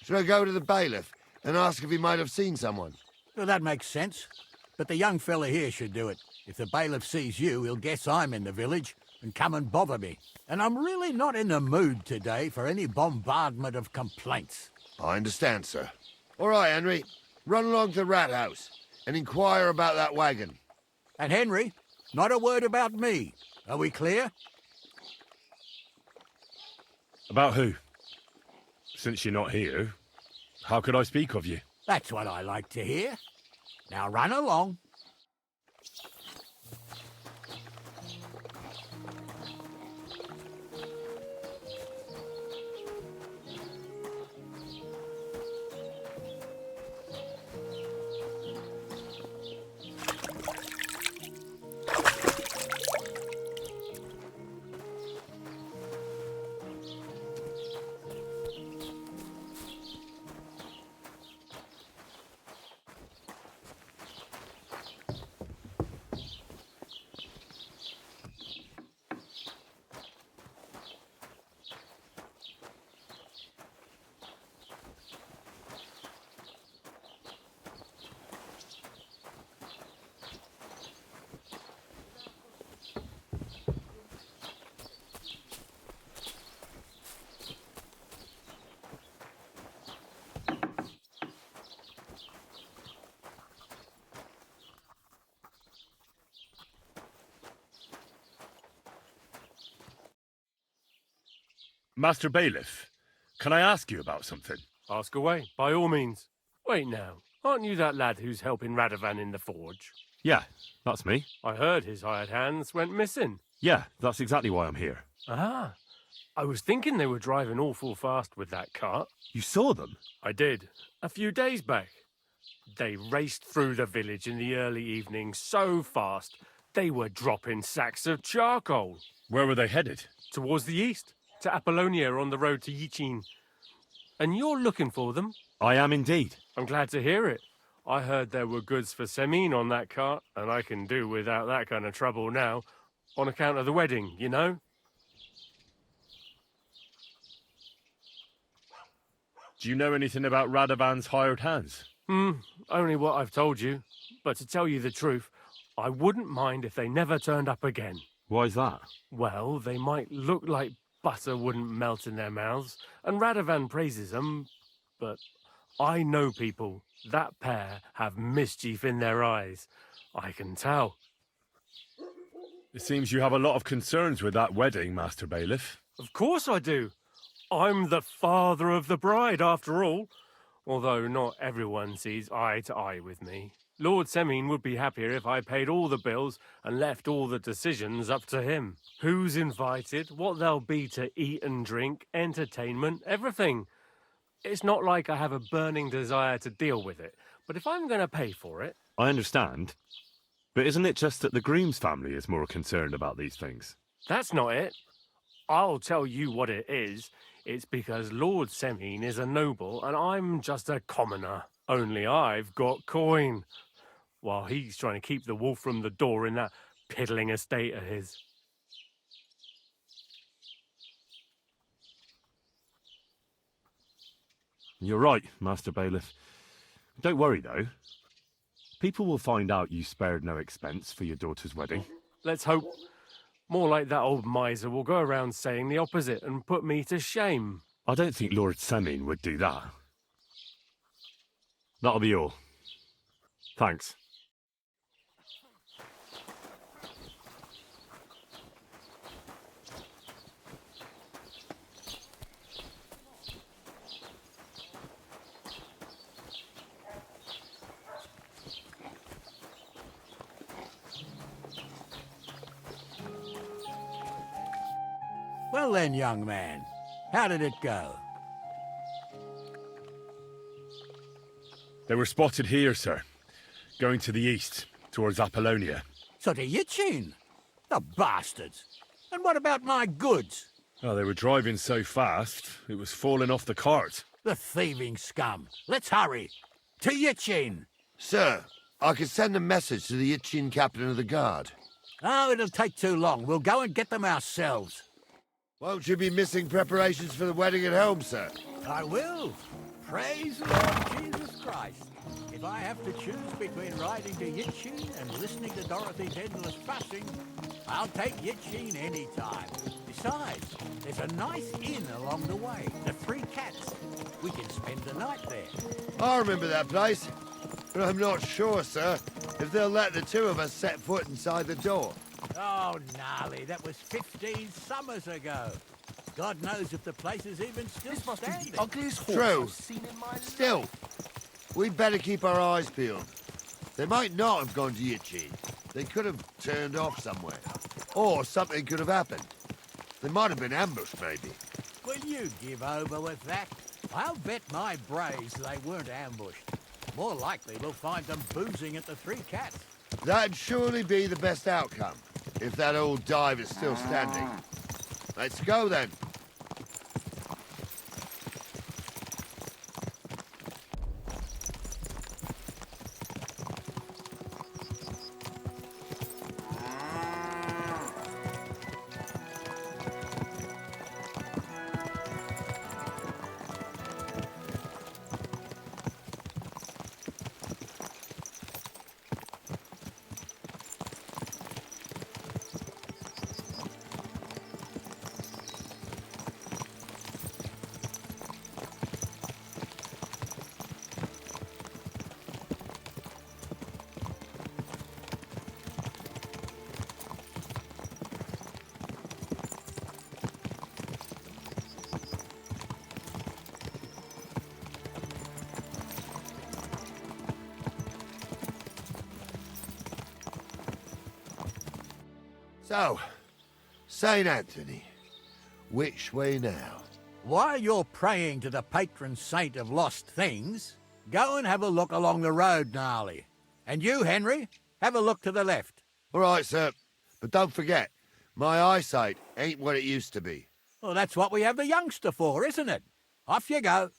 Should I go to the bailiff and ask if he might have seen someone? Well, that makes sense. But the young fella here should do it. If the bailiff sees you, he'll guess I'm in the village and come and bother me. And I'm really not in the mood today for any bombardment of complaints. I understand, sir. All right, Henry. Run along to the rat house and inquire about that wagon. And Henry, not a word about me. Are we clear? About who? Since you're not here, how could I speak of you? That's what I like to hear. Now run along. Master Bailiff, can I ask you about something? Ask away, by all means. Wait now, aren't you that lad who's helping Radovan in the forge? Yeah, that's me. I heard his hired hands went missing. Yeah, that's exactly why I'm here. Ah, I was thinking they were driving awful fast with that cart. You saw them? I did, a few days back. They raced through the village in the early evening so fast, they were dropping sacks of charcoal. Where were they headed? Towards the east, to Apollonia on the road to Yichin. And you're looking for them? I am indeed. I'm glad to hear it. I heard there were goods for Semine on that cart, and I can do without that kind of trouble now, on account of the wedding, you know? Do you know anything about Radovan's hired hands? Only what I've told you. But to tell you the truth, I wouldn't mind if they never turned up again. Why's that? Well, they might look like butter wouldn't melt in their mouths, and Radovan praises them, but I know people. That pair have mischief in their eyes. I can tell. It seems you have a lot of concerns with that wedding, Master Bailiff. Of course I do. I'm the father of the bride, after all. Although not everyone sees eye to eye with me. Lord Semine would be happier if I paid all the bills and left all the decisions up to him. Who's invited, what there'll be to eat and drink, entertainment, everything. It's not like I have a burning desire to deal with it, but if I'm going to pay for it... I understand. But isn't it just that the groom's family is more concerned about these things? That's not it. I'll tell you what it is. It's because Lord Semine is a noble and I'm just a commoner. Only I've got coin. While he's trying to keep the wolf from the door in that piddling estate of his. You're right, Master Bailiff. Don't worry, though. People will find out you spared no expense for your daughter's wedding. Let's hope. More like that old miser will go around saying the opposite and put me to shame. I don't think Lord Semine would do that. That'll be all. Thanks. Well then, young man, how did it go? They were spotted here, sir. Going to the east, towards Apollonia. So to Yichin? The bastards! And what about my goods? Oh, they were driving so fast, it was falling off the cart. The thieving scum! Let's hurry! To Yichin! Sir, I can send a message to the Yichin captain of the guard. Oh, it'll take too long. We'll go and get them ourselves. Won't you be missing preparations for the wedding at home, sir? I will. Praise the Lord Jesus Christ. If I have to choose between riding to Yichin and listening to Dorothy's endless fussing, I'll take Yichin any time. Besides, there's a nice inn along the way, the Three Cats. We can spend the night there. I remember that place, but I'm not sure, sir, if they'll let the two of us set foot inside the door. Oh, gnarly, that was 15 summers ago. God knows if the place is even still standing. True. Still, we'd better keep our eyes peeled. They might not have gone to Yichin. They could have turned off somewhere. Or something could have happened. They might have been ambushed, maybe. Will you give over with that? I'll bet my braves they weren't ambushed. More likely we'll find them boozing at the Three Cats. That'd surely be the best outcome, if that old dive is still standing. Let's go, then. So, St. Anthony, which way now? While you're praying to the patron saint of lost things, go and have a look along the road, Gnarly. And you, Henry, have a look to the left. All right, sir. But don't forget, my eyesight ain't what it used to be. Well, that's what we have the youngster for, isn't it? Off you go.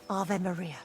Ave Maria.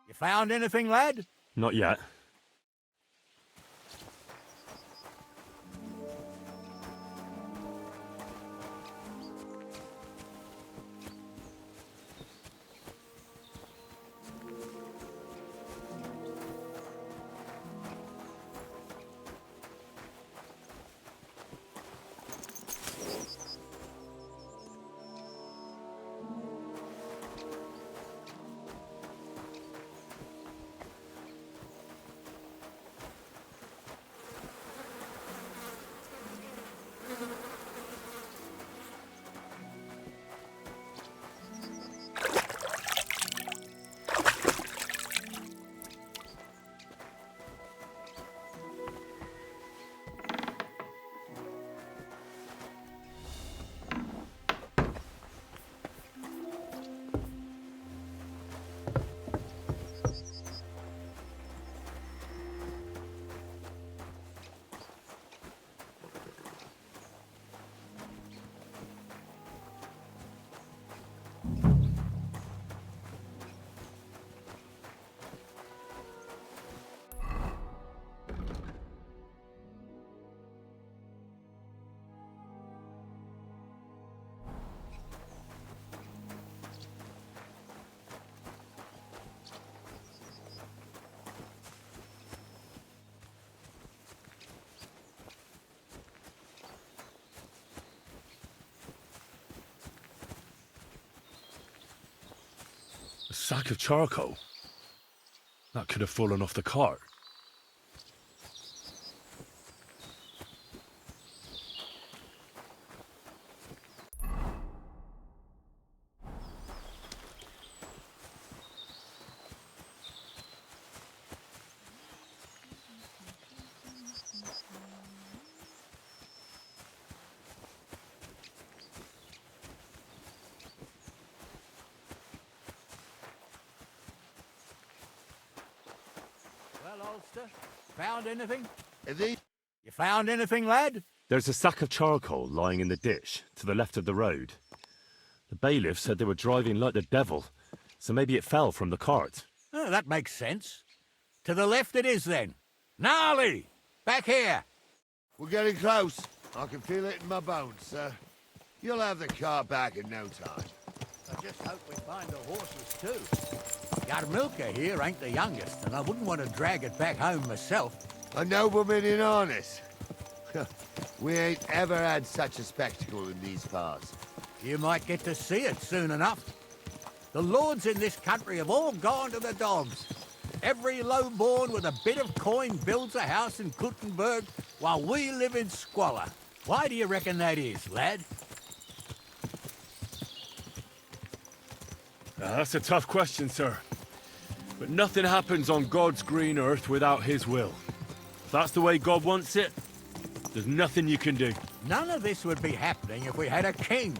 You found anything, lad? Not yet. A sack of charcoal? That could have fallen off the cart. Well, Ulster, found anything? You found anything, lad? There's a sack of charcoal lying in the ditch to the left of the road. The bailiff said they were driving like the devil, so maybe it fell from the cart. Oh, that makes sense. To the left it is, then. Gnarly! Back here! We're getting close. I can feel it in my bones, sir. You'll have the car back in no time. I just hope we find the horses, too. Yarmilka here ain't the youngest, and I wouldn't want to drag it back home myself. A nobleman in harness. We ain't ever had such a spectacle in these parts. You might get to see it soon enough. The lords in this country have all gone to the dogs. Every lowborn with a bit of coin builds a house in Gutenberg while we live in squalor. Why do you reckon that is, lad? That's a tough question, sir. But nothing happens on God's green earth without his will. If that's the way God wants it, there's nothing you can do. None of this would be happening if we had a king.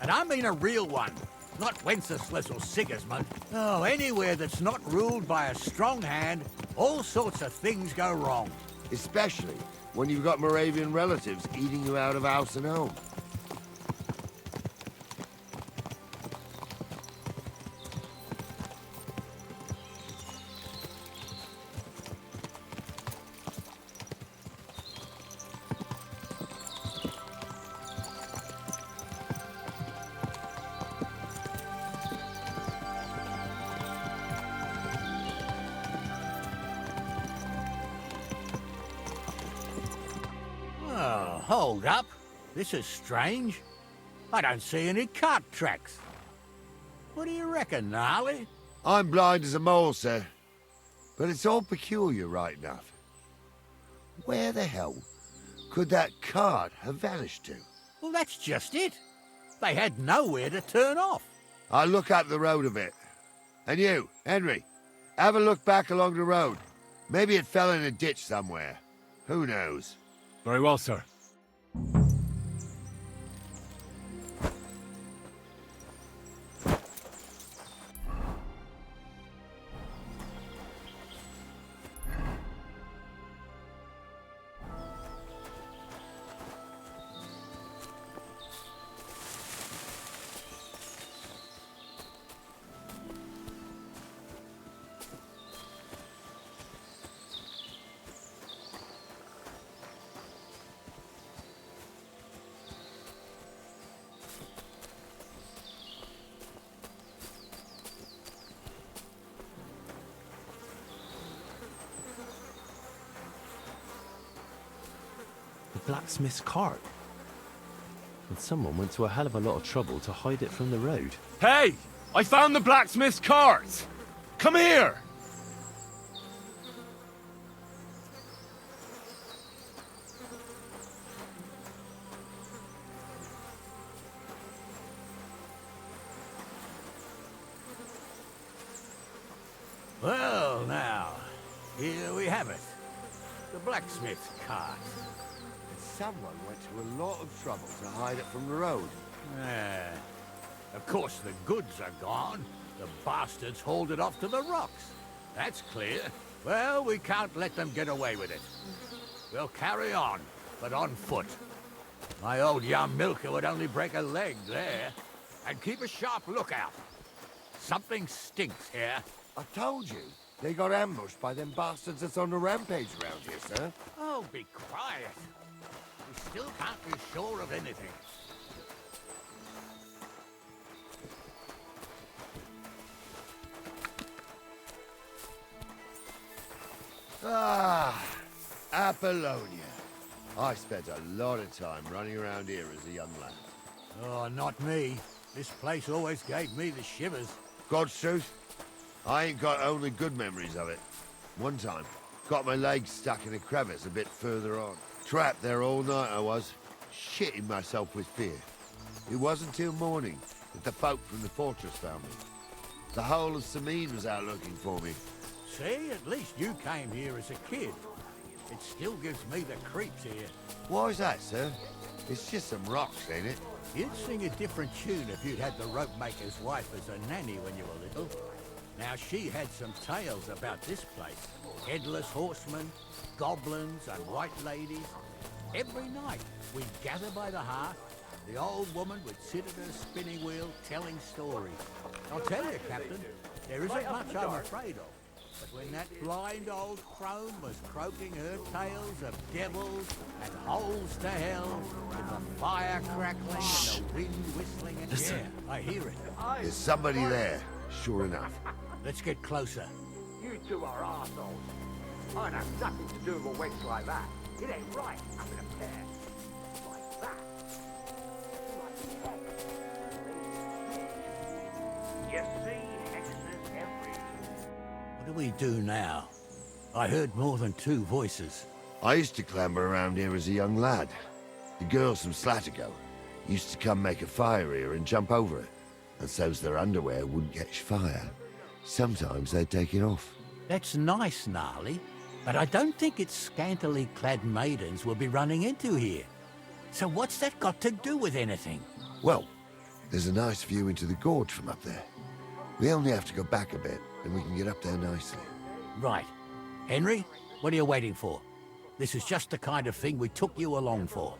And I mean a real one, not Wenceslas or Sigismund. Oh, anywhere that's not ruled by a strong hand, all sorts of things go wrong. Especially when you've got Moravian relatives eating you out of house and home. Oh, hold up. This is strange. I don't see any cart tracks. What do you reckon, Gnarly? I'm blind as a mole, sir. But it's all peculiar, right enough. Where the hell could that cart have vanished to? Well, that's just it. They had nowhere to turn off. I'll look up the road a bit. And you, Henry, have a look back along the road. Maybe it fell in a ditch somewhere. Who knows? Very well, sir. The blacksmith's cart. And someone went to a hell of a lot of trouble to hide it from the road. Hey! I found the blacksmith's cart! Come here! Well, now, here we have it. The blacksmith's cart. Someone went to a lot of trouble to hide it from the road. Of course, the goods are gone. The bastards hauled it off to the rocks. That's clear. Well, we can't let them get away with it. We'll carry on, but on foot. My old young milker would only break a leg there. And keep a sharp lookout. Something stinks here. I told you. They got ambushed by them bastards that's on the rampage around here, sir. Oh, be quiet. We still can't be sure of anything. Ah, Apollonia. I spent a lot of time running around here as a young lad. Oh, not me. This place always gave me the shivers. God's truth, I ain't got only good memories of it. One time, got my legs stuck in a crevice a bit further on. Trapped there all night I was, shitting myself with fear. It wasn't till morning that the folk from the fortress found me. The whole of Sameen was out looking for me. See, at least you came here as a kid. It still gives me the creeps here. Why's that, sir? It's just some rocks, ain't it? You'd sing a different tune if you'd had the rope maker's wife as a nanny when you were little. Now, she had some tales about this place. Headless horsemen, goblins, and white ladies. Every night, we'd gather by the hearth. The old woman would sit at her spinning wheel telling stories. I'll tell you, Captain, there isn't much I'm afraid of. But when that blind old crone was croaking her tales of devils and holes to hell, with the fire crackling and the wind whistling in the air, I hear it. There's somebody there, sure enough. Let's get closer. You two are arseholes. I'd have nothing to do with a wench like that. It ain't right having a pair like that. You see hexes everywhere. do we do now? I heard more than 2 voices. I used to clamber around here as a young lad. The girls from Slatigo used to come make a fire here and jump over it, and so's their underwear wouldn't catch fire. Sometimes they'd take it off. That's nice, Gnarly, but I don't think it's scantily clad maidens we'll be running into here. So what's that got to do with anything? Well, there's a nice view into the gorge from up there. We only have to go back a bit, and we can get up there nicely. Right. Henry, what are you waiting for? This is just the kind of thing we took you along for.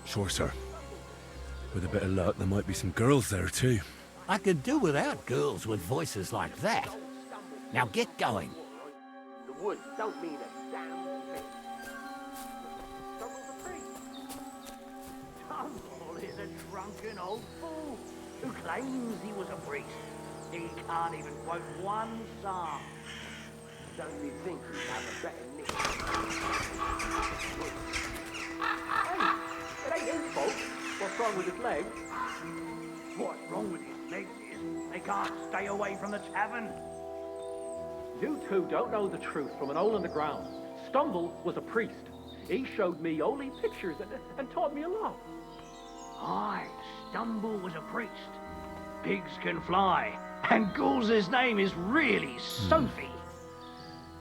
Sure, sir. With a bit of luck, there might be some girls there, too. I could do without girls with voices like that. Now get going. The woods don't mean a damn thing. Stumble's a priest. Stumble is a drunken old fool who claims he was a priest. He can't even quote one psalm. Don't you think he'd have a better nick? Hey, it ain't his fault. What's wrong with his legs? What's wrong with his legs is they can't stay away from the tavern. You two don't know the truth from an hole in the ground. Stumble was a priest. He showed me holy pictures and taught me a lot. Aye, Stumble was a priest. Pigs can fly, and Ghouls' name is really Sophie.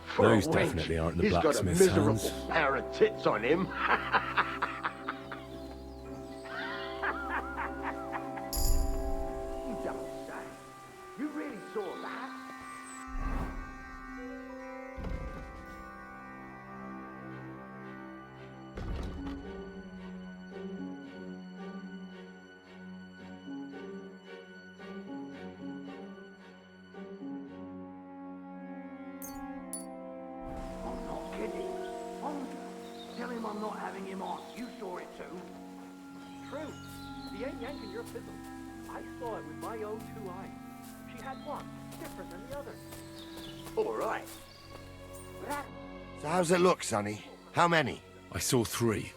For Those a wench, definitely aren't the he's got a blacksmith's miserable hands. pair of tits on him. You don't say. You really saw that? I'm not kidding. Tell him I'm not having him on. You saw it too. True. He ain't yanking your fiddle. I saw it with my own 2 eyes. She had one, different than the other. All right. So how's it look, Sonny? How many? I saw 3.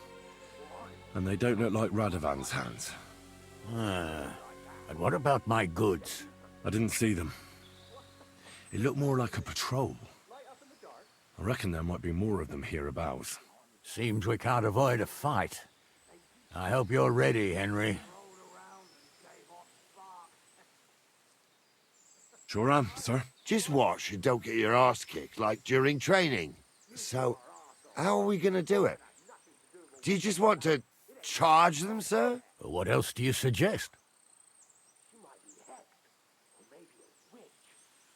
And they don't look like Radovan's hands. And what about my goods? I didn't see them. It looked more like a patrol. I reckon there might be more of them hereabouts. Seems we can't avoid a fight. I hope you're ready, Henry. Sure am, sir. Just watch and don't get your arse kicked like during training. So, how are we gonna do it? Do you just want to charge them, sir? What else do you suggest?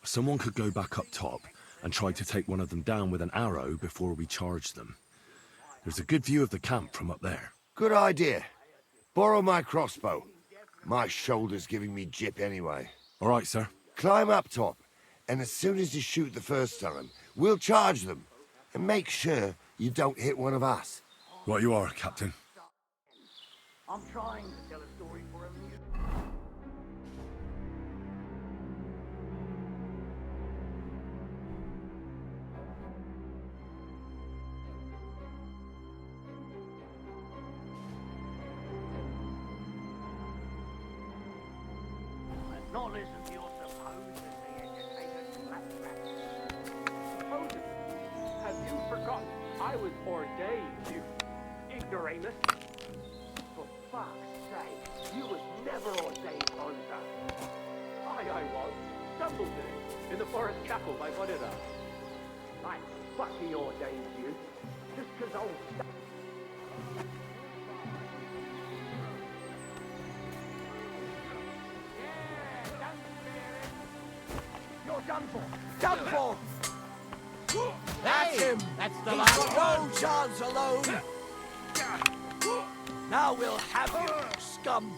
Someone could go back up top and try to take one of them down with an arrow before we charge them. There's a good view of the camp from up there. Good idea. Borrow my crossbow. My shoulder's giving me jip anyway. All right, sir. Climb up top, and as soon as you shoot the first time, we'll charge them. And make sure you don't hit one of us. Right you are, Captain. I'm trying to tell a story for him. Not listen to your supposedly educated claptrap. Supposedly. Have you forgotten I was ordained, you ignoramus? For fuck's sake, you was never ordained, Hunter. I was. Stumbled in it. In the forest chapel by Bonita. I fucking ordained you. Just 'cause old stuff. You're done for. Done for! That's him! That's the He's last got one! no chance alone! Now we'll have you, scum!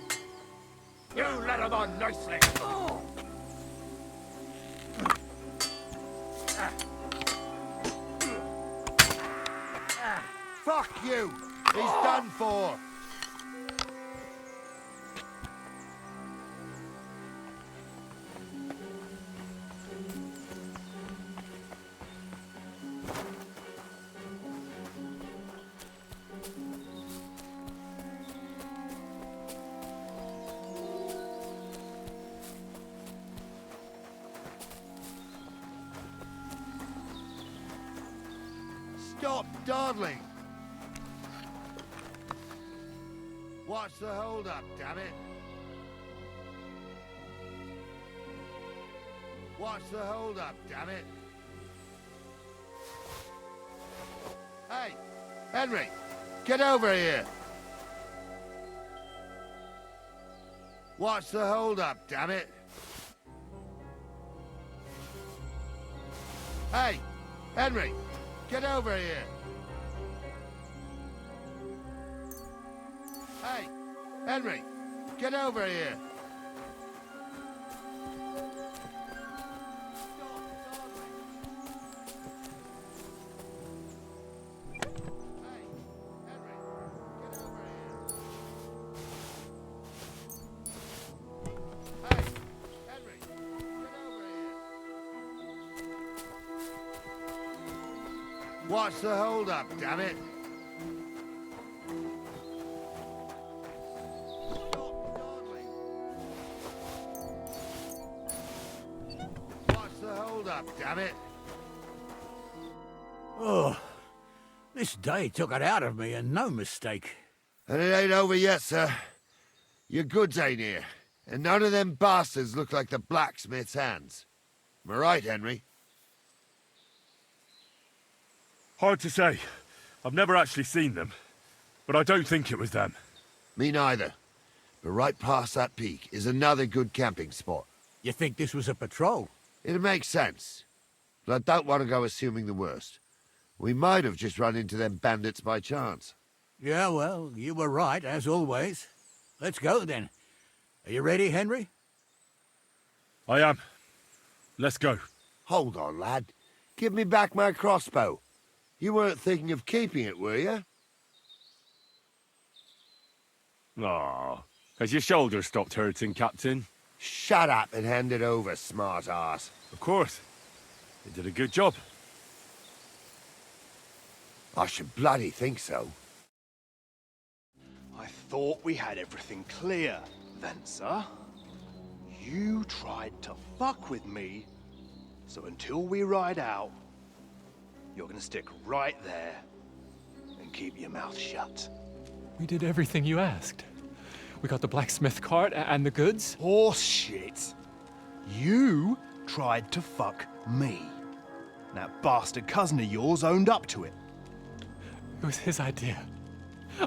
You let him on nicely. Fuck you! He's done for! Stop dawdling! What's the hold-up, damn it? What's the hold-up, damn it? Hey, Henry, get over here! What's the hold-up, damn it? Hey, Henry, get over here! Hey, Henry, get over here! What's the hold-up, damn it? What's the hold-up, damn it? Oh, this day took it out of me, and no mistake. And it ain't over yet, sir. Your goods ain't here, and none of them bastards look like the blacksmith's hands. Am I right, Henry? Hard to say. I've never actually seen them, but I don't think it was them. Me neither. But right past that peak is another good camping spot. You think this was a patrol? It makes sense. But I don't want to go assuming the worst. We might have just run into them bandits by chance. Yeah, well, you were right, as always. Let's go, then. Are you ready, Henry? I am. Let's go. Hold on, lad. Give me back my crossbow. You weren't thinking of keeping it, were you? Aw. Has your shoulder stopped hurting, Captain? Shut up and hand it over, smart ass. Of course. You did a good job. I should bloody think so. I thought we had everything clear, Venser. You tried to fuck with me, so until we ride out, you're gonna stick right there and keep your mouth shut. We did everything you asked. We got the blacksmith cart and the goods. Horse shit. You tried to fuck me. That bastard cousin of yours owned up to it. It was his idea.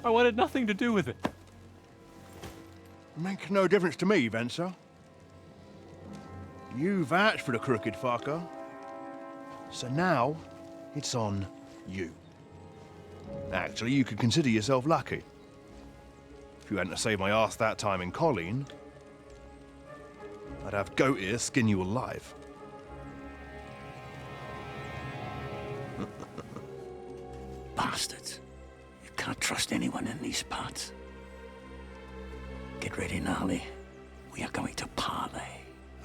I wanted nothing to do with it. Make no difference to me, Venser. You vouched for the crooked fucker. So now, it's on you. Actually, you could consider yourself lucky. If you hadn't saved my ass that time in Colleen, I'd have goat ear skin you alive. Bastards. You can't trust anyone in these parts. Get ready, Gnarly. We are going to parley.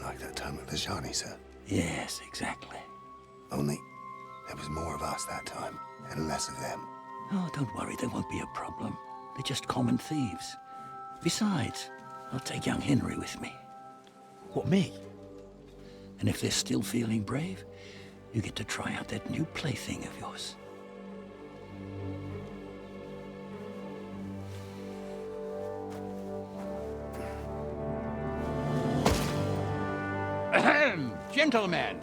Like that time at the Shani, sir? Yes, exactly. Only there was more of us that time, and less of them. Oh, don't worry, there won't be a problem. They're just common thieves. Besides, I'll take young Henry with me. What, me? And if they're still feeling brave, you get to try out that new plaything of yours. Ahem, gentlemen.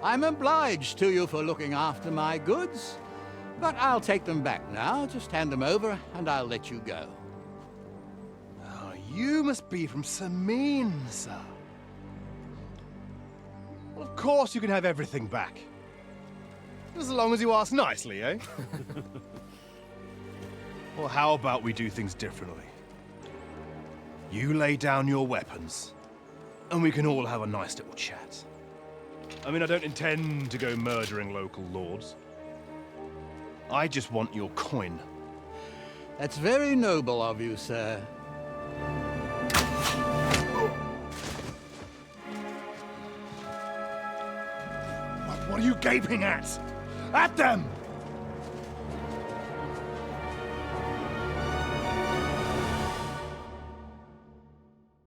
I'm obliged to you for looking after my goods, but I'll take them back now. Just hand them over, and I'll let you go. Oh, you must be from Samin, sir. Well, of course you can have everything back. As long as you ask nicely, eh? Well, how about we do things differently? You lay down your weapons, and we can all have a nice little chat. I mean, I don't intend to go murdering local lords. I just want your coin. That's very noble of you, sir. What are you gaping at? At them!